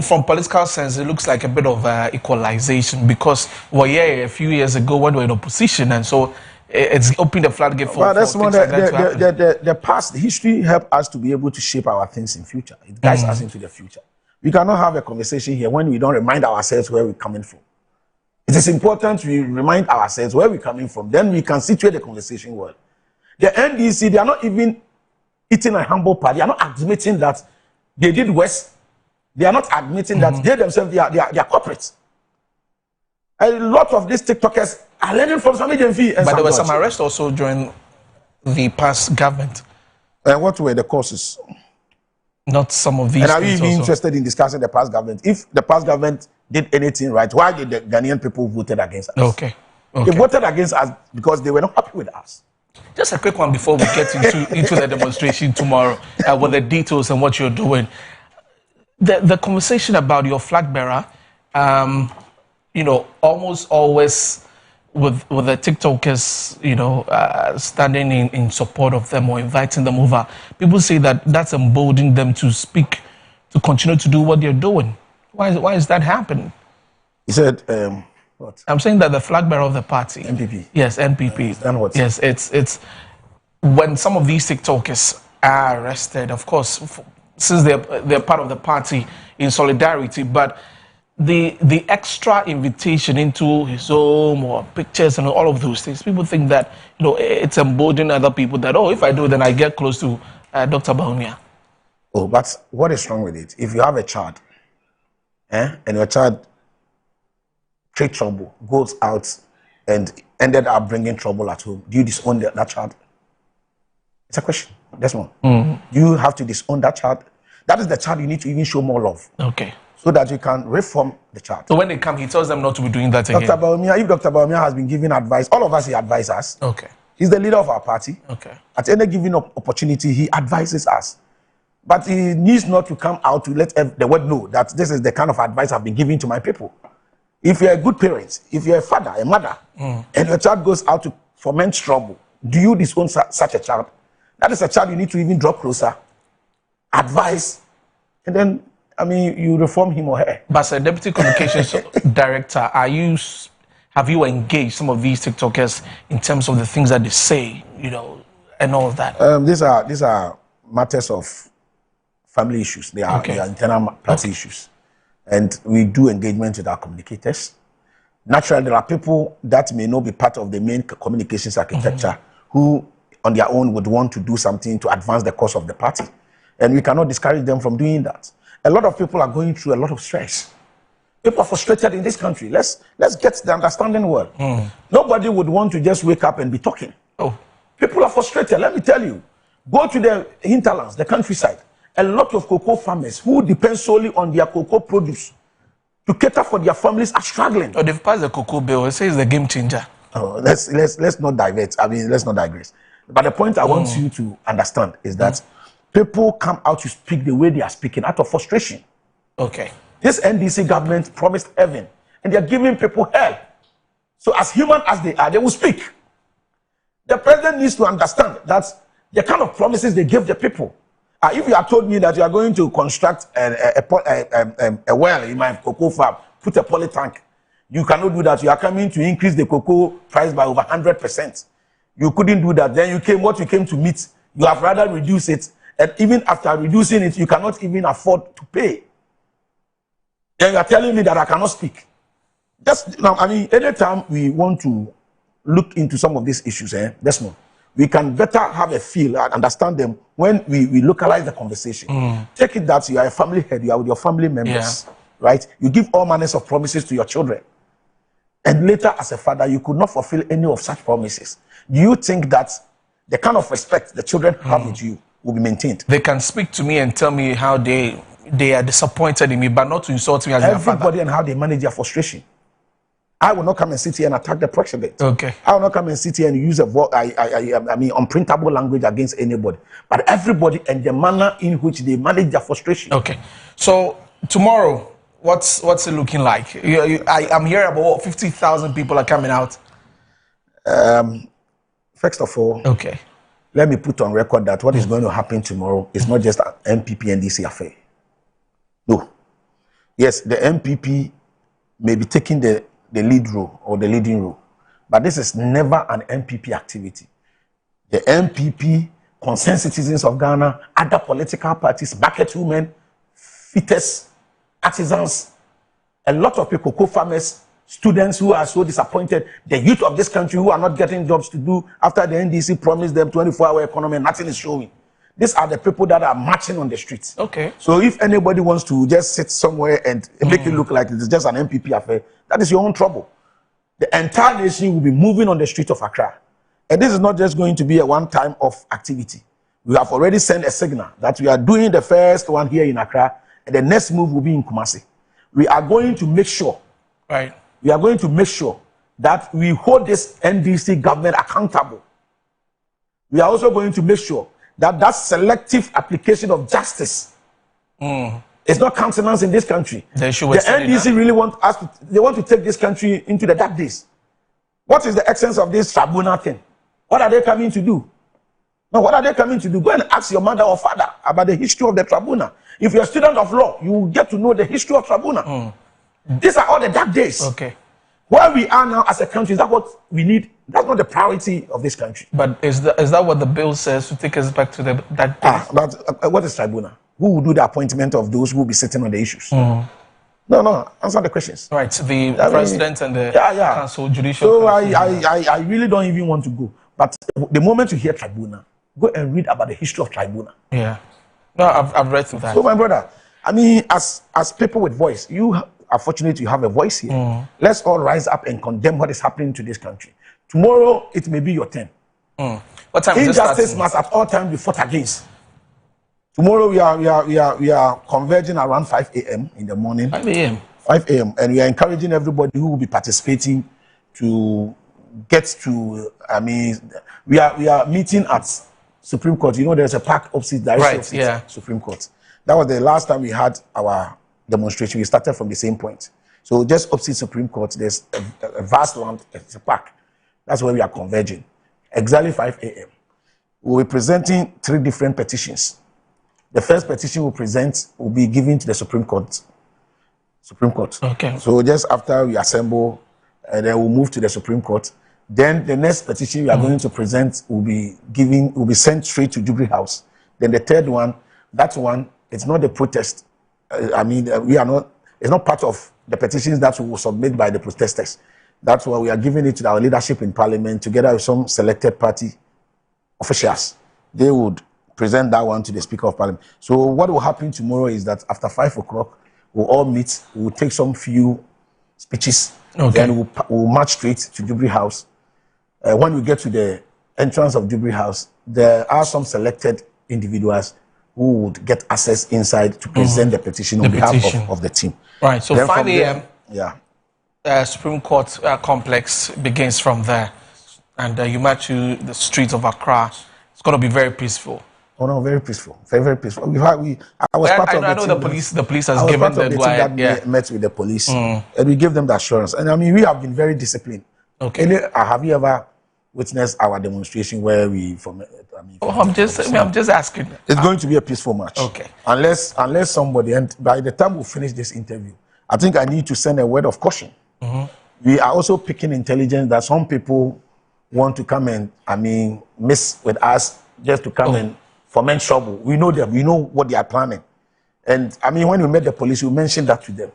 from political sense, it looks like a bit of equalization because a few years ago when we were in opposition, and so it's opened the floodgate for that's things one like that the past, the history helped us to be able to shape our things in future. It guides us into the future. We cannot have a conversation here when we don't remind ourselves where we're coming from. It is important we remind ourselves where we're coming from. Then we can situate the conversation well. The NDC, they are not even eating a humble pie. They are not admitting that they did worse. They are not admitting that they themselves, they are corporates. A lot of these TikTokers are learning from Sami Jenfi. But there were some arrests also during the past government. What were the causes? Not some of these. And are you even interested in discussing the past government? If the past government did anything right, why did the Ghanaian people voted against us? Okay. Okay. They voted against us because they were not happy with us. Just a quick one before we get into the demonstration tomorrow with the details and what you're doing. The conversation about your flag bearer, almost always with the TikTokers, standing in support of them or inviting them over, people say that that's emboldening them to speak, to continue to do what they're doing. Why is that happening? He said, what? I'm saying that the flag bearer of the party. NPP. Yes, NPP. Then what? Yes, it's when some of these TikTokers are arrested, of course, since they're part of the party in solidarity, but the extra invitation into his home or pictures and all of those things, people think that it's emboldening other people that, if I do, then I get close to Dr. Bawumia. Oh, but what is wrong with it? If you have a child, and your child create trouble, goes out and ended up bringing trouble at home, do you disown that child? It's a question. That's one. You have to disown that child. That is the child you need to even show more love. Okay. So that you can reform the child. So when they come, he tells them not to be doing that again. Dr. Bawumia, if Dr. Bawumia has been giving advice, all of us, he advises us. Okay. He's the leader of our party. Okay. At any given opportunity, he advises us. But he needs not to come out to let the world know that this is the kind of advice I've been giving to my people. If you're a good parent, if you're a father, a mother, and your child goes out to foment trouble, do you disown such a child? That is a child you need to even draw closer, advise, and then, you reform him or her. But as a deputy communications director, have you engaged some of these TikTokers in terms of the things that they say, and all of that? These are matters of family issues. They are internal party issues. And we do engagement with our communicators. Naturally, there are people that may not be part of the main communications architecture who, on their own, would want to do something to advance the cause of the party. And we cannot discourage them from doing that. A lot of people are going through a lot of stress. People are frustrated in this country. Let's get the understanding well. Nobody would want to just wake up and be talking. People are frustrated. Let me tell you. Go to the hinterlands, the countryside. A lot of cocoa farmers who depend solely on their cocoa produce to cater for their families are struggling. They've passed the cocoa bill. It says the game changer. Let's not divert. Let's not digress. But the point I want you to understand is that people come out to speak the way they are speaking out of frustration. Okay. This NDC government promised heaven, and they are giving people hell. So as human as they are, they will speak. The president needs to understand that the kind of promises they give the people. If you have told me that you are going to construct a well in my cocoa farm, put a poly tank, you cannot do that. You are coming to increase the cocoa price by over 100%. You couldn't do that. Then what you came to meet, you have rather reduced it. And even after reducing it, you cannot even afford to pay. Then you are telling me that I cannot speak. Anytime we want to look into some of these issues, we can better have a feel and understand them when we localize the conversation. Take it that you are a family head, you are with your family members, right? You give all manners of promises to your children. And later, as a father, you could not fulfill any of such promises. Do you think that the kind of respect the children have with you will be maintained? They can speak to me and tell me how they are disappointed in me, but not to insult me as their father. Everybody and how they manage their frustration. I will not come and sit here and attack the president. Okay. I will not come and sit here and use unprintable language against anybody. But everybody and the manner in which they manage their frustration. Okay. So tomorrow, what's it looking like? I'm hearing about 50,000 people are coming out. First of all, okay, let me put on record that what is going to happen tomorrow is not just an MPP NDC affair. No. Yes, the MPP may be taking the lead role or the leading role, but this is never an MPP activity. The MPP, concerned citizens of Ghana, other political parties, market women, fitters, artisans, a lot of people, co-farmers, students who are so disappointed, the youth of this country who are not getting jobs to do after the NDC promised them 24-hour economy and nothing is showing. These are the people that are marching on the streets. Okay. So if anybody wants to just sit somewhere and make it look like it's just an MPP affair, that is your own trouble. The entire nation will be moving on the street of Accra. And this is not just going to be a one-time off activity. We have already sent a signal that we are doing the first one here in Accra, and the next move will be in Kumasi. We are going to make sure, right? We are going to make sure that we hold this NDC government accountable. We are also going to make sure that that selective application of justice is not countenance in this country. The NDC really want us to, they want to take this country into the dark days. What is the essence of this tribunal thing? What are they coming to do? No, what are they coming to do? Go and ask your mother or father about the history of the tribunal. If you're a student of law, you will get to know the history of tribunal. These are all the dark days. Okay. Where we are now as a country, is that what we need? That's not the priority of this country. But is that what the bill says, to take us back to the dark days? But what is tribunal? Who will do the appointment of those who will be sitting on the issues? No, answer the questions. Right, the president and the council, judicial. So council. I really don't even want to go. But the moment you hear tribunal, go and read about the history of tribunal. Yeah. No, I've read through that. So my brother, I mean, as people with voice, you are fortunate you have a voice here. Let's all rise up and condemn what is happening to this country. Tomorrow, it may be your turn. What time is Injustice must at all times be fought against. Tomorrow we are converging around 5 a.m. in the morning. 5 a.m. 5 a.m. And we are encouraging everybody who will be participating to get to. I mean, we are meeting at Supreme Court. You know, there's a park opposite Supreme Court. That was the last time we had our demonstration. We started from the same point. So just opposite Supreme Court, there's a vast land. It's a park. That's where we are converging. Exactly 5 a.m. We'll be presenting 3 different petitions. The first petition we'll present will be given to the Supreme Court. Okay. So just after we assemble, then we'll move to the Supreme Court. Then the next petition we are going to present will be sent straight to Jubilee House. Then the third one, that one, it's not a protest. It's not part of the petitions that we will submit by the protesters. That's why we are giving it to our leadership in Parliament together with some selected party officials. They would present that one to the Speaker of Parliament. So what will happen tomorrow is that after 5 o'clock, we'll all meet, we'll take some few speeches, then we'll march straight to Jubilee House. When we get to the entrance of Jubilee House, there are some selected individuals who would get access inside to present the petition on behalf of the team. Right, so then 5 a.m. Yeah. Supreme Court complex begins from there. And you march to the streets of Accra. It's going to be very peaceful. Oh no, very peaceful, very, very peaceful. I was part of the team. I know the police has given the that met with the police, and we gave them the assurance. And I mean, we have been very disciplined. Okay. Have you ever witnessed our demonstration where we I'm just asking. It's going to be a peaceful march. Okay. Unless somebody, and by the time we finish this interview, I think I need to send a word of caution. We are also picking intelligence that some people want to come and mess with us just to come and foment trouble. We know them. We know what they are planning. And when we met the police, we mentioned that to them.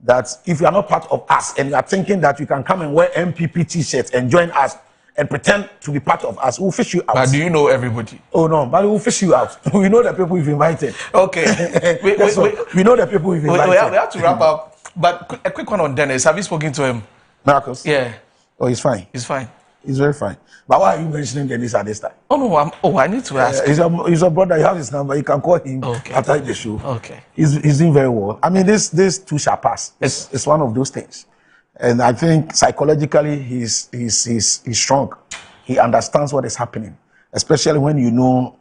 That if you are not part of us and you are thinking that you can come and wear MPP t-shirts and join us and pretend to be part of us, we'll fish you out. But do you know everybody? Oh no, but we'll fish you out. We know the people we've invited. Okay. We know the people we've invited. We have to wrap up. But a quick one on Dennis. Have you spoken to him? Marcus? Yeah. Oh, he's fine. He's fine. He's very fine. But why are you mentioning Dennis at this time? Oh no, I need to ask. He's a brother. You have his number. You can call him after the show. Okay. He's doing very well. This too shall pass. It's one of those things, and I think psychologically he's strong. He understands what is happening, especially when you know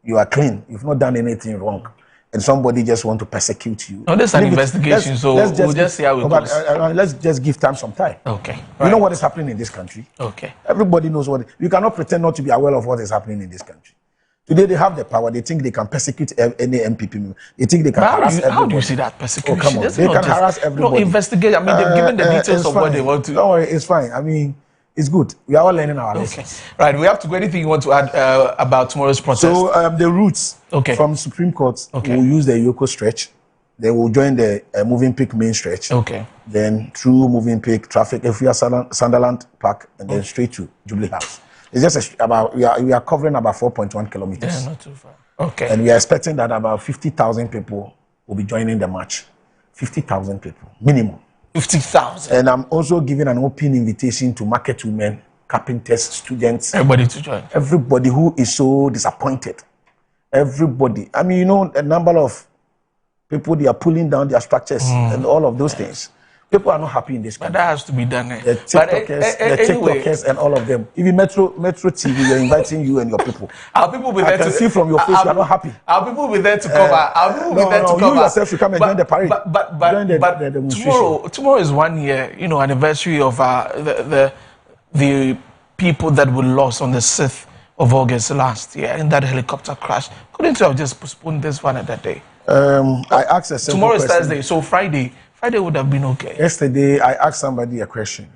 you are clean. You've not done anything wrong, and somebody just want to persecute you. No, there's an investigation, so we'll just see how it goes. Let's just give time some time. Okay. You know what is happening in this country. Okay. Everybody knows what. You cannot pretend not to be aware of what is happening in this country. Today they have the power. They think they can persecute any MPP member. They think they can harass everybody. How do you see that persecution? Oh, come on. They can harass everybody. No, investigate. They've given the details of what they want to. Don't worry, it's fine. It's good. We are all learning our lessons. Right, we have to go. Anything you want to add about tomorrow's protest? So the routes from Supreme Court will use the Yoko stretch. They will join the Moving Peak main stretch. Okay. Then through Moving Peak traffic, if we are Sunderland Park, and then straight to Jubilee House. It's just we are covering about 4.1 kilometers. Yeah, not too far. Okay. And we are expecting that about 50,000 people will be joining the march. 50,000 people minimum. 50,000. And I'm also giving an open invitation to market women, carpenters, students. Everybody to join. Everybody who is so disappointed. Everybody. A number of people, they are pulling down their structures and all of those things. People are not happy in this country. But that has to be done. The TikTokers and all of them. Even Metro TV, they're inviting you and your people. Our people be there I can see from your face you are not happy. Our people will be there to cover. Our people will be there to cover. You yourself should come and join the parade. But tomorrow is 1 year, anniversary of the people that were lost on the 6th of August last year in that helicopter crash. Couldn't you have just postponed this one another day? I asked a simple Tomorrow is question. Thursday, so Friday would have been okay. Yesterday, I asked somebody a question,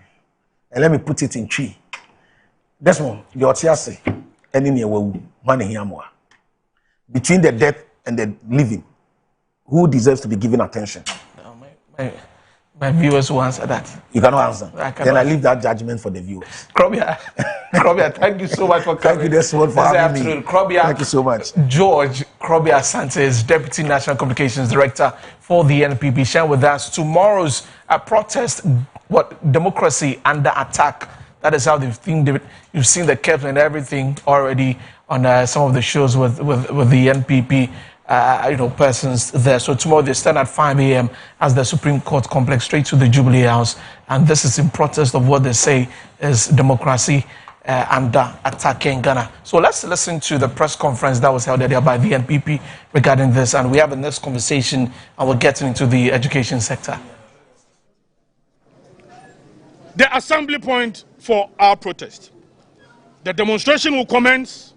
and let me put it in tree. This one, the Otiase, between the dead and the living, who deserves to be given attention? My viewers will answer that. You cannot answer. Then I leave that judgment for the viewers. Krobia, thank you so much for coming. Thank you, Desmond, for having me. Krobia, thank you so much. George Krobia Santos, Deputy National Communications Director for the NPP, sharing with us tomorrow's protest, democracy under attack. That is how they've seen you've seen the clip and everything already on some of the shows with the NPP. Persons there. So tomorrow they stand at 5 a.m. as the Supreme Court complex straight to the Jubilee House. And this is in protest of what they say is democracy under attack in Ghana. So let's listen to the press conference that was held earlier by the NPP regarding this. And we have a next conversation and we're getting into the education sector. The assembly point for our protest. The demonstration will commence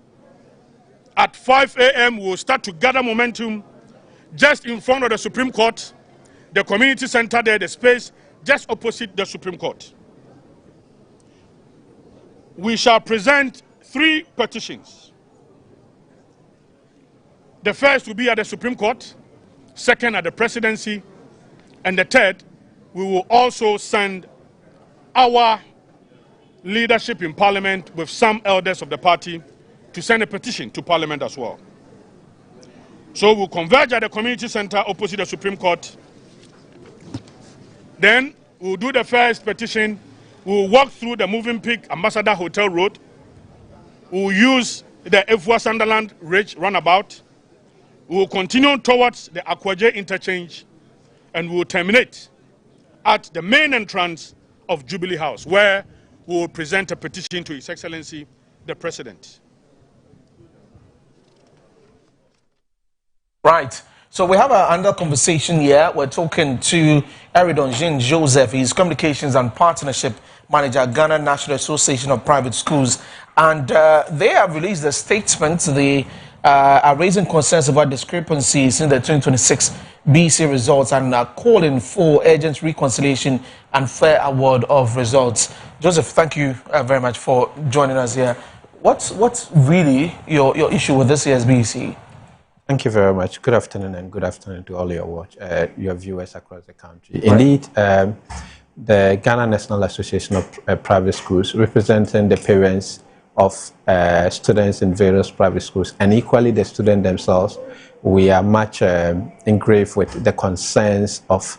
at 5 a.m. We will start to gather momentum just in front of the Supreme Court, the community center there, the space just opposite the Supreme Court. We shall present 3 petitions. The first will be at the Supreme Court, second at the presidency, and the third, we will also send our leadership in Parliament with some elders of the party to send a petition to Parliament as well. So we'll converge at the community center opposite the Supreme Court. Then we'll do the first petition. We'll walk through the Moving Peak Ambassador Hotel Road. We'll use the Efua Sunderland Ridge roundabout. We'll continue towards the Akwaje interchange and we'll terminate at the main entrance of Jubilee House, where we will present a petition to His Excellency, the President. Right. So we have another conversation here. We're talking to Eridon Jean Joseph. He's Communications and Partnership Manager, Ghana National Association of Private Schools. And they have released a statement. They are raising concerns about discrepancies in the 2026 BC results and are calling for urgent reconciliation and fair award of results. Joseph, thank you very much for joining us here. What's really your issue with this year's BC? Thank you very much. Good afternoon and good afternoon to all your viewers across the country. Indeed, the Ghana National Association of Private Schools, representing the parents of students in various private schools, and equally the students themselves, we are much engraved with the concerns of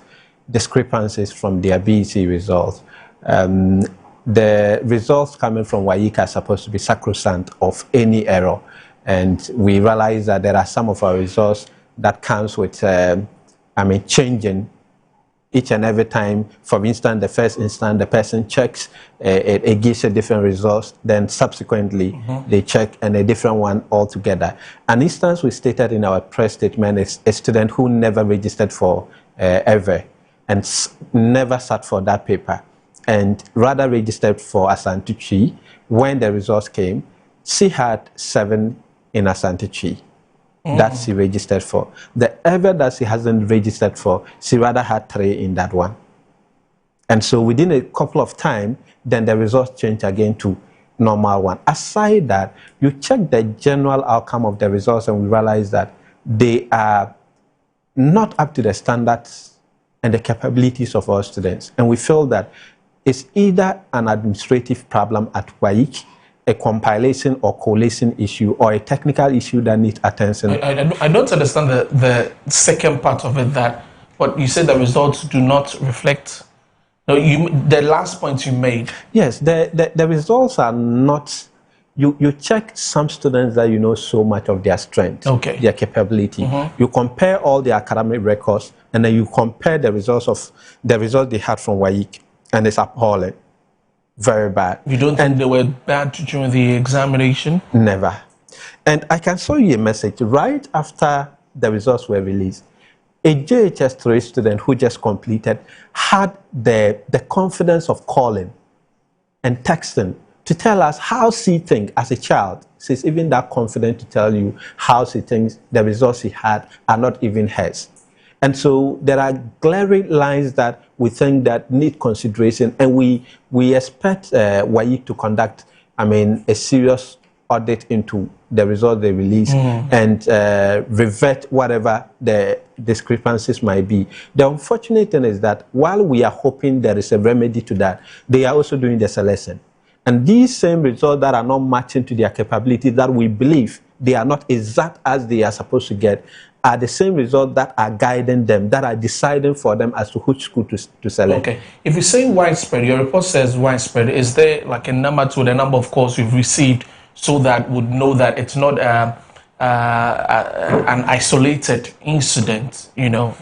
discrepancies from their BET results. The results coming from WAEC are supposed to be sacrosanct of any error. And we realize that there are some of our results that comes with, changing each and every time. For instance, the first instance, the person checks, it gives a different result. Then subsequently, they check and a different one altogether. An instance we stated in our press statement is a student who never registered for ever and never sat for that paper and rather registered for Asante-Twi. When the results came, she had 7 in Asante-Twi that she registered for. The ever that she hasn't registered for, she rather had 3 in that one. And so within a couple of time, then the results change again to normal one. Aside that, you check the general outcome of the results and we realize that they are not up to the standards and the capabilities of our students. And we feel that it's either an administrative problem at WAEC, a compilation or collation issue, or a technical issue that needs attention. I don't understand the second part of it, that what you said the results do not reflect. No, the last point you made. Yes, the results are not you check some students that you know so much of their strength, their capability. You compare all their academic records, and then you compare the results they had from WAEC, and it's appalling. Very bad. You don't think they were bad during the examination? Never. And I can show you a message. Right after the results were released, a JHS 3 student who just completed had the confidence of calling and texting to tell us how she thinks as a child. She's even that confident to tell you how she thinks the results she had are not even hers. And so there are glaring lines that we think that need consideration, and we expect WAEC to conduct, a serious audit into the results they release and revert whatever the discrepancies might be. The unfortunate thing is that while we are hoping there is a remedy to that, they are also doing the selection. And these same results that are not matching to their capability, that we believe they are not exact as they are supposed to get, are the same results that are guiding them, that are deciding for them as to which school to select. Okay. If you say widespread, your report says widespread, is there like a number to the number of calls you've received so that would know that it's not an isolated incident, you know?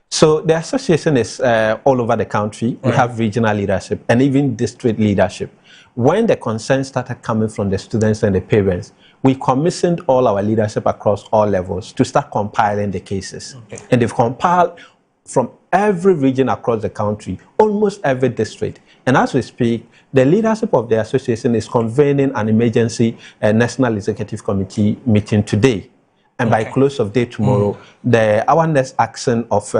So the association is all over the country. We have regional leadership and even district leadership. When the concerns started coming from the students and the parents, we commissioned all our leadership across all levels to start compiling the cases. And they've compiled from every region across the country, almost every district. And as we speak, the leadership of the association is convening an emergency National Executive Committee meeting today. And by close of day tomorrow, our next action of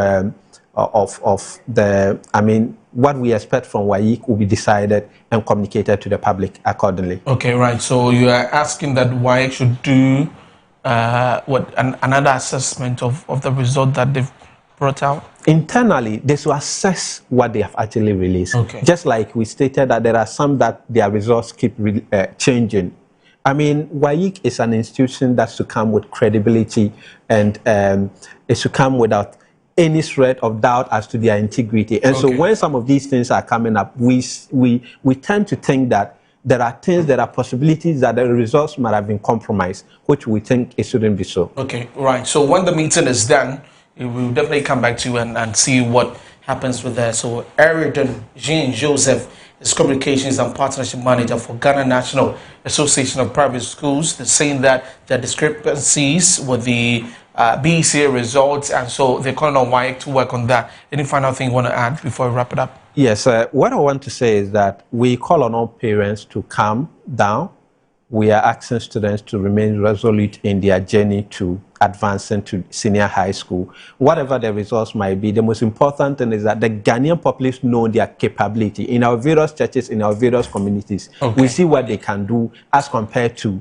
what we expect from WAEC will be decided and communicated to the public accordingly. Okay, right. So you are asking that WAEC should do another assessment of the result that they've brought out? Internally, they should assess what they have actually released. Just like we stated that there are some that their results keep changing. WAEC is an institution that should come with credibility, and it should come without any shred of doubt as to their integrity. And so when some of these things are coming up, we tend to think that there are things, there are possibilities that the results might have been compromised, which we think it shouldn't be so. Okay, right. So when the meeting is done, we will definitely come back to you and see what happens with that. So Eridan Jean Joseph is Communications and Partnership Manager for Ghana National Association of Private Schools. They're saying that there are discrepancies with the BECA results, and so they're calling on WAEC to work on that. Any final thing you want to add before we wrap it up? Yes, what I want to say is that we call on all parents to calm down. We are asking students to remain resolute in their journey to advancing to senior high school. Whatever the results might be, the most important thing is that the Ghanaian populace know their capability. In our various churches, in our various communities, we see what they can do as compared to,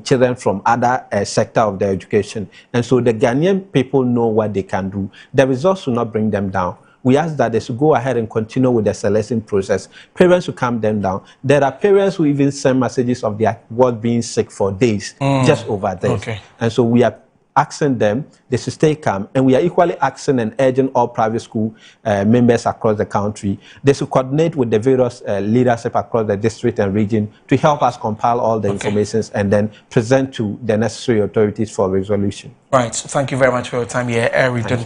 children from other sector of their education. And so the Ghanaian people know what they can do. The results will not bring them down. We ask that they should go ahead and continue with the selection process. Parents will calm them down. There are parents who even send messages of their ward being sick for days just over this. And so we are asking them, they should stay calm. And we are equally asking and urging all private school members across the country. They should coordinate with the various leadership across the district and region to help us compile all the information and then present to the necessary authorities for resolution. Right. So thank you very much for your time here, Eridan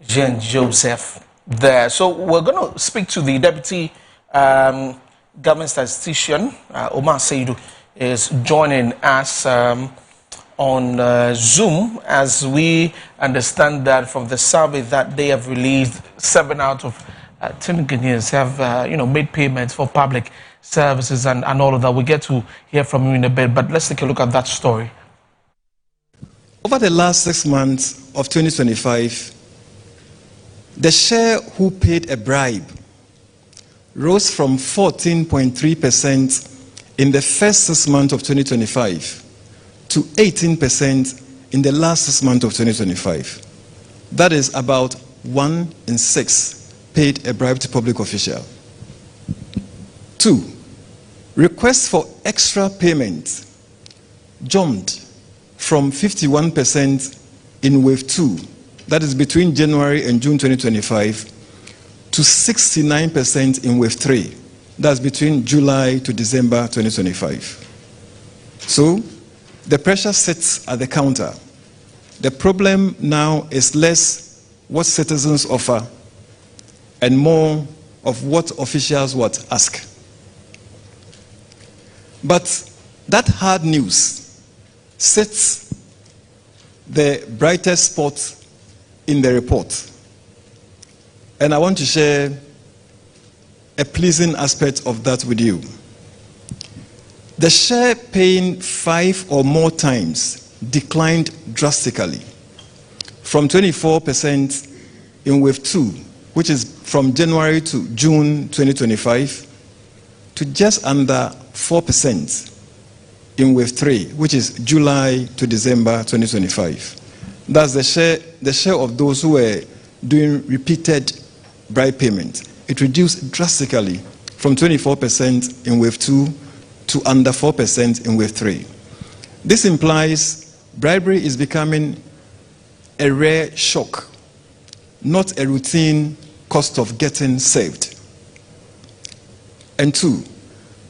Jean Joseph. There. So we're going to speak to the Deputy Government Statistician, Omar Seidu, is joining us on Zoom, as we understand that from the survey that they have released, 7 out of 10 Ghanaians have made payments for public services and all of that. We'll get to hear from you in a bit, but let's take a look at that story. Over the last 6 months of 2025, the share who paid a bribe rose from 14.3% in the first 6 months of 2025 to 18% in the last 6 months of 2025. That is about 1 in 6 paid a bribe to public official. 2, requests for extra payment jumped from 51% in wave 2, that is between January and June 2025, to 69% in wave 3, that's between July to December 2025. So the pressure sits at the counter. The problem now is less what citizens offer and more of what officials ask. But that hard news sets the brightest spot in the report. And I want to share a pleasing aspect of that with you. The share paying 5 or more times declined drastically from 24% in wave 2, which is from January to June 2025, to just under 4% in wave 3, which is July to December 2025. That's the share of those who were doing repeated bribe payment. It reduced drastically from 24% in wave 2 to under 4% in wave 3. This implies bribery is becoming a rare shock, not a routine cost of getting saved. And 2,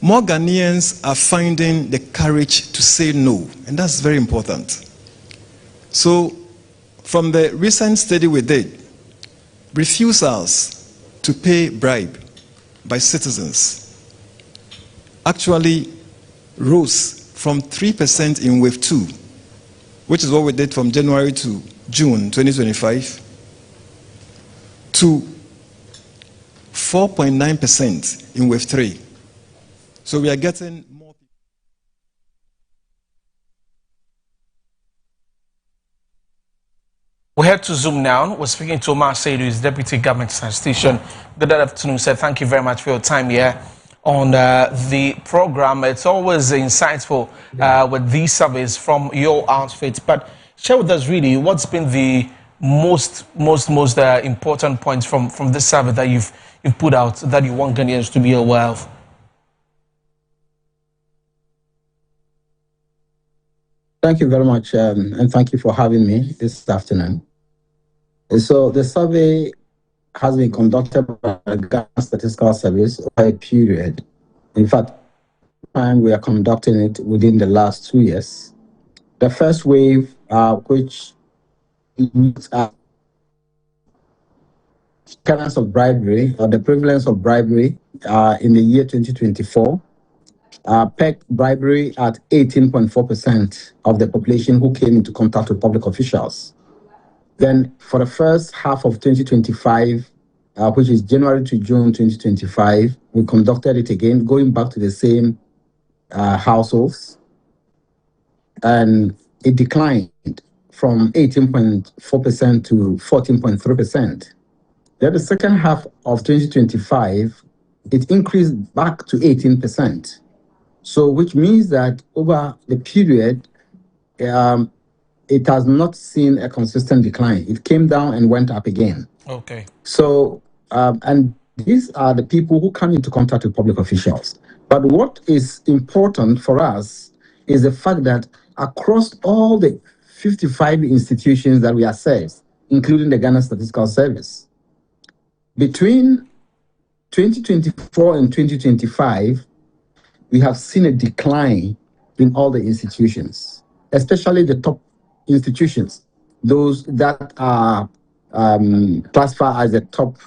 more Ghanaians are finding the courage to say no, and that's very important. So, from the recent study we did, refusals to pay bribe by citizens actually rose from 3% in wave 2, which is what we did from January to June 2025, to 4.9% in wave 3. So we are getting more people. We head to Zoom now. We're speaking to Omar Saidu, who is Deputy Government Statistician. Good afternoon, sir. Thank you very much for your time here on the program. It's always insightful with these surveys from your outfit. But share with us really what's been the most important points from this survey that you've put out that you want Ghanaians to be aware of. Thank you very much, and thank you for having me this afternoon. So the survey has been conducted by the Ghana Statistical Service over a period. In fact, we are conducting it within the last 2 years. The first wave, which looks at occurrence of bribery or the prevalence of bribery in the year 2024, pegged bribery at 18.4% of the population who came into contact with public officials. Then for the first half of 2025, which is January to June 2025, we conducted it again, going back to the same households, and it declined from 18.4% to 14.3%. Then the second half of 2025, it increased back to 18%. So, which means that over the period, it has not seen a consistent decline. It came down and went up again. Okay. So, and these are the people who come into contact with public officials. But what is important for us is the fact that across all the 55 institutions that we assess, including the Ghana Statistical Service, between 2024 and 2025, we have seen a decline in all the institutions, especially the top institutions, those that are classified as the top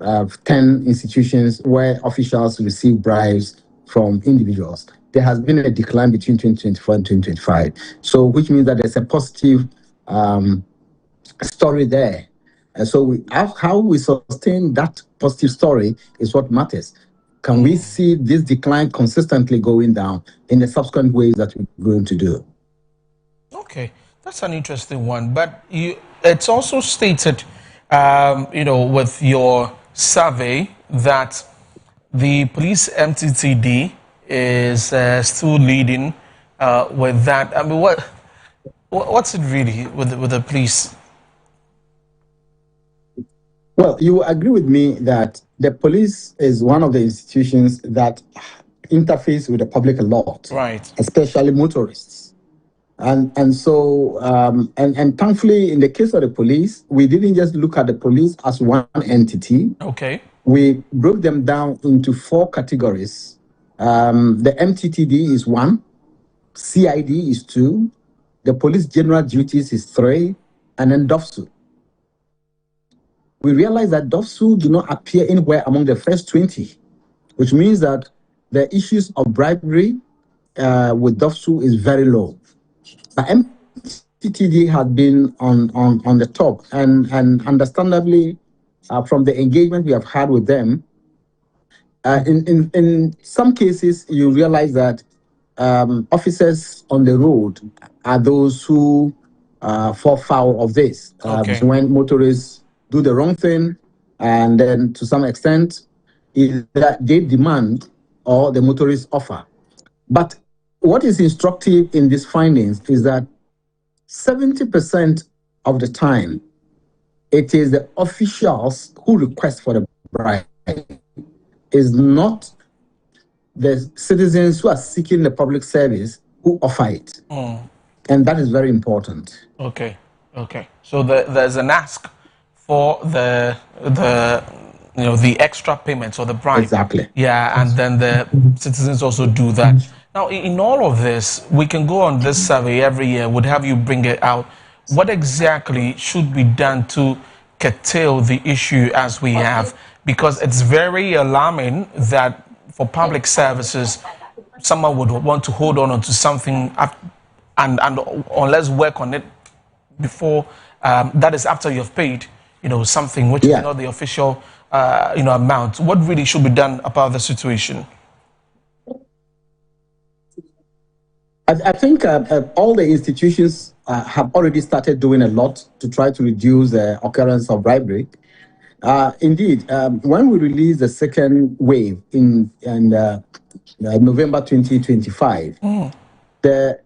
10 institutions where officials receive bribes from individuals. There has been a decline between 2024 and 2025. So, which means that there's a positive story there. And so how we sustain that positive story is what matters. Can we see this decline consistently going down in the subsequent ways that we're going to do? Okay, that's an interesting one. But it's also stated, with your survey that the police MTTD is still leading with that. I mean, what's it really with the police? Well, you agree with me that the police is one of the institutions that interface with the public a lot, right? Especially motorists, and so thankfully, in the case of the police, we didn't just look at the police as one entity. Okay. We broke them down into 4 categories. The MTTD is one. CID is 2, the police general duties is 3, and then DOFSU. We realize that DOFSU do not appear anywhere among the first 20, which means that the issues of bribery with DOFSU is very low. But MTTD has been on the top, and understandably, from the engagement we have had with them, in some cases, you realize that officers on the road are those who fall foul of this. When motorists do the wrong thing, and then to some extent, that they demand or the motorists offer. But what is instructive in these findings is that 70% of the time, it is the officials who request for the bribe. Is not the citizens who are seeking the public service who offer it. And that is very important. Okay. So there's an ask for the extra payments or the bribe. Exactly. Yeah, and then the citizens also do that. Now, in all of this, we can go on this survey every year, would have you bring it out. What exactly should be done to curtail the issue as we have? Because it's very alarming that for public services, someone would want to hold on to something and unless work on it before, that is after you've paid, something which is not the official, amount. What really should be done about the situation? I think all the institutions have already started doing a lot to try to reduce the occurrence of bribery. Indeed, when we released the second wave in November 2025, the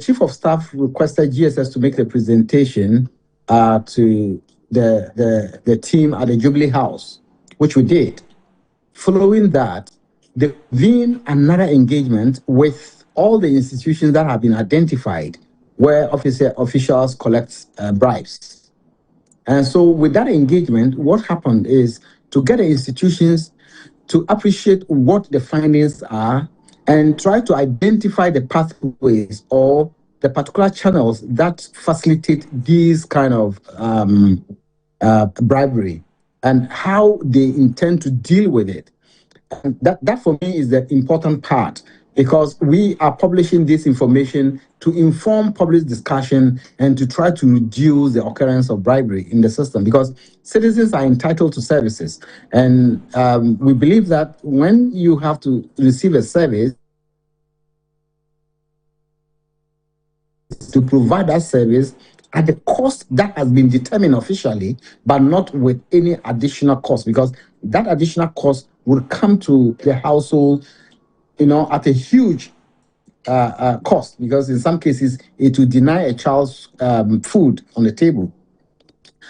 Chief of Staff requested GSS to make the presentation to the team at the Jubilee House, which we did. Following that, there been another engagement with all the institutions that have been identified where officials collect bribes. And so with that engagement, what happened is to get the institutions to appreciate what the findings are and try to identify the pathways or the particular channels that facilitate these kind of bribery and how they intend to deal with it. And that for me is the important part, because we are publishing this information to inform public discussion and to try to reduce the occurrence of bribery in the system, because citizens are entitled to services. And we believe that when you have to receive a service, to provide that service at the cost that has been determined officially, but not with any additional cost, because that additional cost will come to the household at a huge cost, because in some cases it will deny a child's food on the table.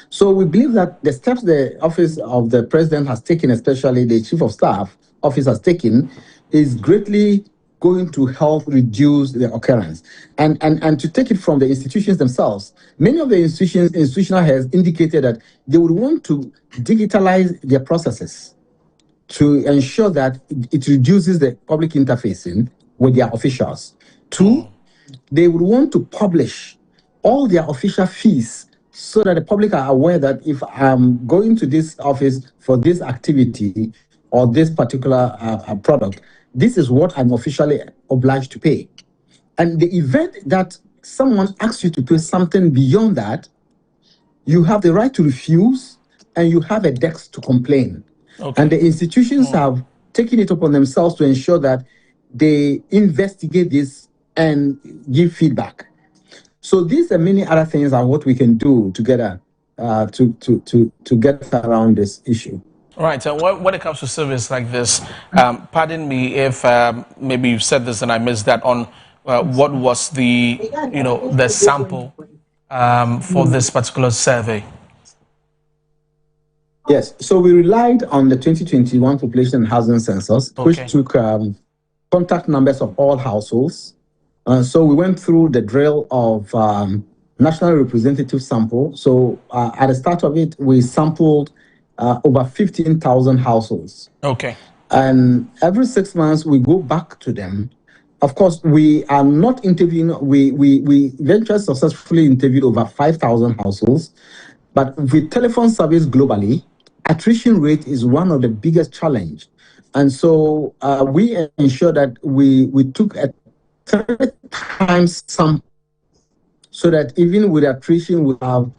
So we believe that the steps the office of the president has taken, especially the chief of staff office has taken, is greatly going to help reduce the occurrence. And to take it from the institutions themselves, many of the institutional heads indicated that they would want to digitalize their processes to ensure that it reduces the public interfacing with their officials. 2, they would want to publish all their official fees so that the public are aware that if I'm going to this office for this activity or this particular product, this is what I'm officially obliged to pay. And the event that someone asks you to pay something beyond that, you have the right to refuse and you have a desk to complain. Okay. And the institutions have taken it upon themselves to ensure that they investigate this and give feedback. So these and many other things are what we can do together to get around this issue. All right. So when it comes to service like this, pardon me if maybe you said this and I missed that on what was the the sample for this particular survey. Yes, so we relied on the 2021 population and housing census, which took contact numbers of all households. So we went through the drill of national representative sample. So at the start of it, we sampled over 15,000 households. Okay. And every 6 months, we go back to them of course, we are not interviewing. We venture successfully interviewed over 5,000 households, but with telephone service globally, attrition rate is one of the biggest challenge. And so we ensure that we took a 3 times sample so that even with attrition, we have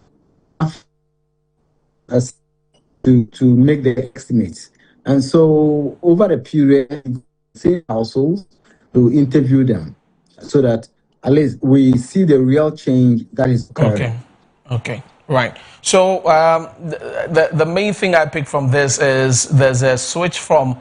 to make the estimates. And so over the period, same households to interview them so that at least we see the real change that is occurring. Okay, right. So the main thing I pick from this is there's a switch from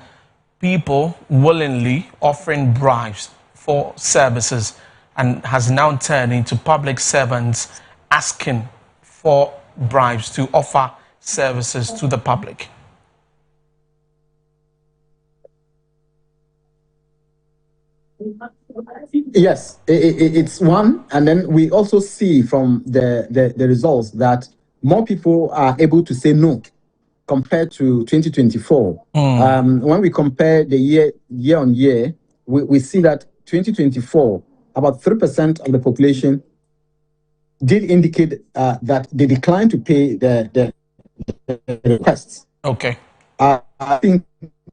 people willingly offering bribes for services and has now turned into public servants asking for bribes to offer services to the public. Yes, it's one, and then we also see from the results that more people are able to say no compared to 2024. When we compare the year on year, we see that 2024, about 3% of the population did indicate that they declined to pay the requests. Okay. I think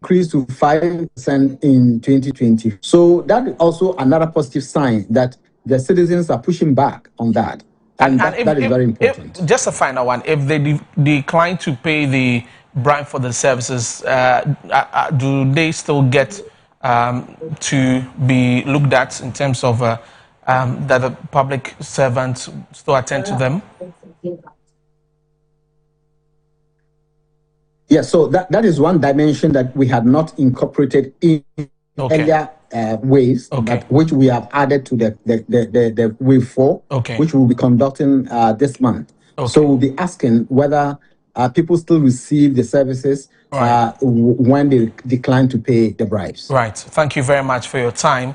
increased to 5% in 2020. So that is also another positive sign that the citizens are pushing back on that. And that is very important. Just a final one. If they decline to pay the bribe for the services, do they still get to be looked at in terms of that the public servants still attend to them? Yes, so that is one dimension that we had not incorporated in earlier ways, but which we have added to the wave 4, which we'll be conducting this month. So we'll be asking whether people still receive the services when they decline to pay the bribes. Right. Thank you very much for your time.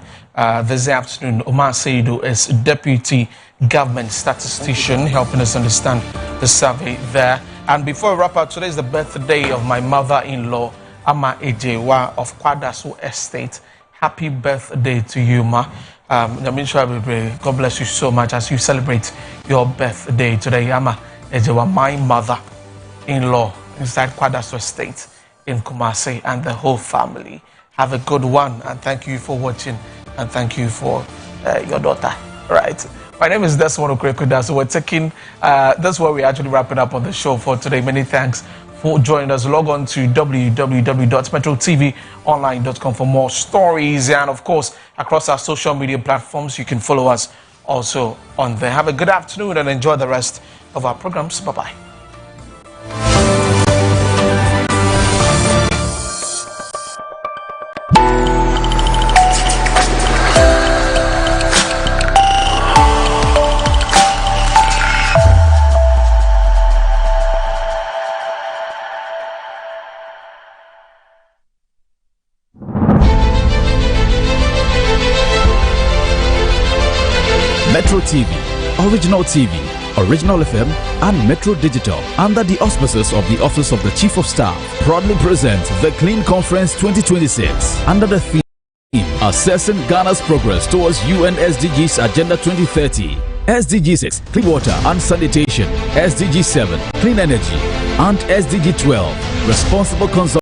This afternoon, Omar Seidu is Deputy Government Statistician, helping us understand the survey there. And before we wrap up, today is the birthday of my mother-in-law, Ama Ejewa of Kwadaso Estate. Happy birthday to you, Ma. God bless you so much as you celebrate your birthday today. Ama Ejewa, my mother-in-law, inside Kwadaso Estate in Kumasi, and the whole family. Have a good one, and thank you for watching, and thank you for your daughter. Right. My name is Desmond Okwekuda, so we're taking, that's where we're actually wrapping up on the show for today. Many thanks for joining us. Log on to www.metrotvonline.com for more stories, and of course, across our social media platforms, you can follow us also on there. Have a good afternoon and enjoy the rest of our programs. Bye-bye. Metro TV, Original TV, Original FM, and Metro Digital, under the auspices of the Office of the Chief of Staff, proudly present the Clean Conference 2026 under the theme Assessing Ghana's Progress towards UN SDGs Agenda 2030. SDG 6, Clean Water and Sanitation, SDG 7, Clean Energy, and SDG 12, Responsible Consumption.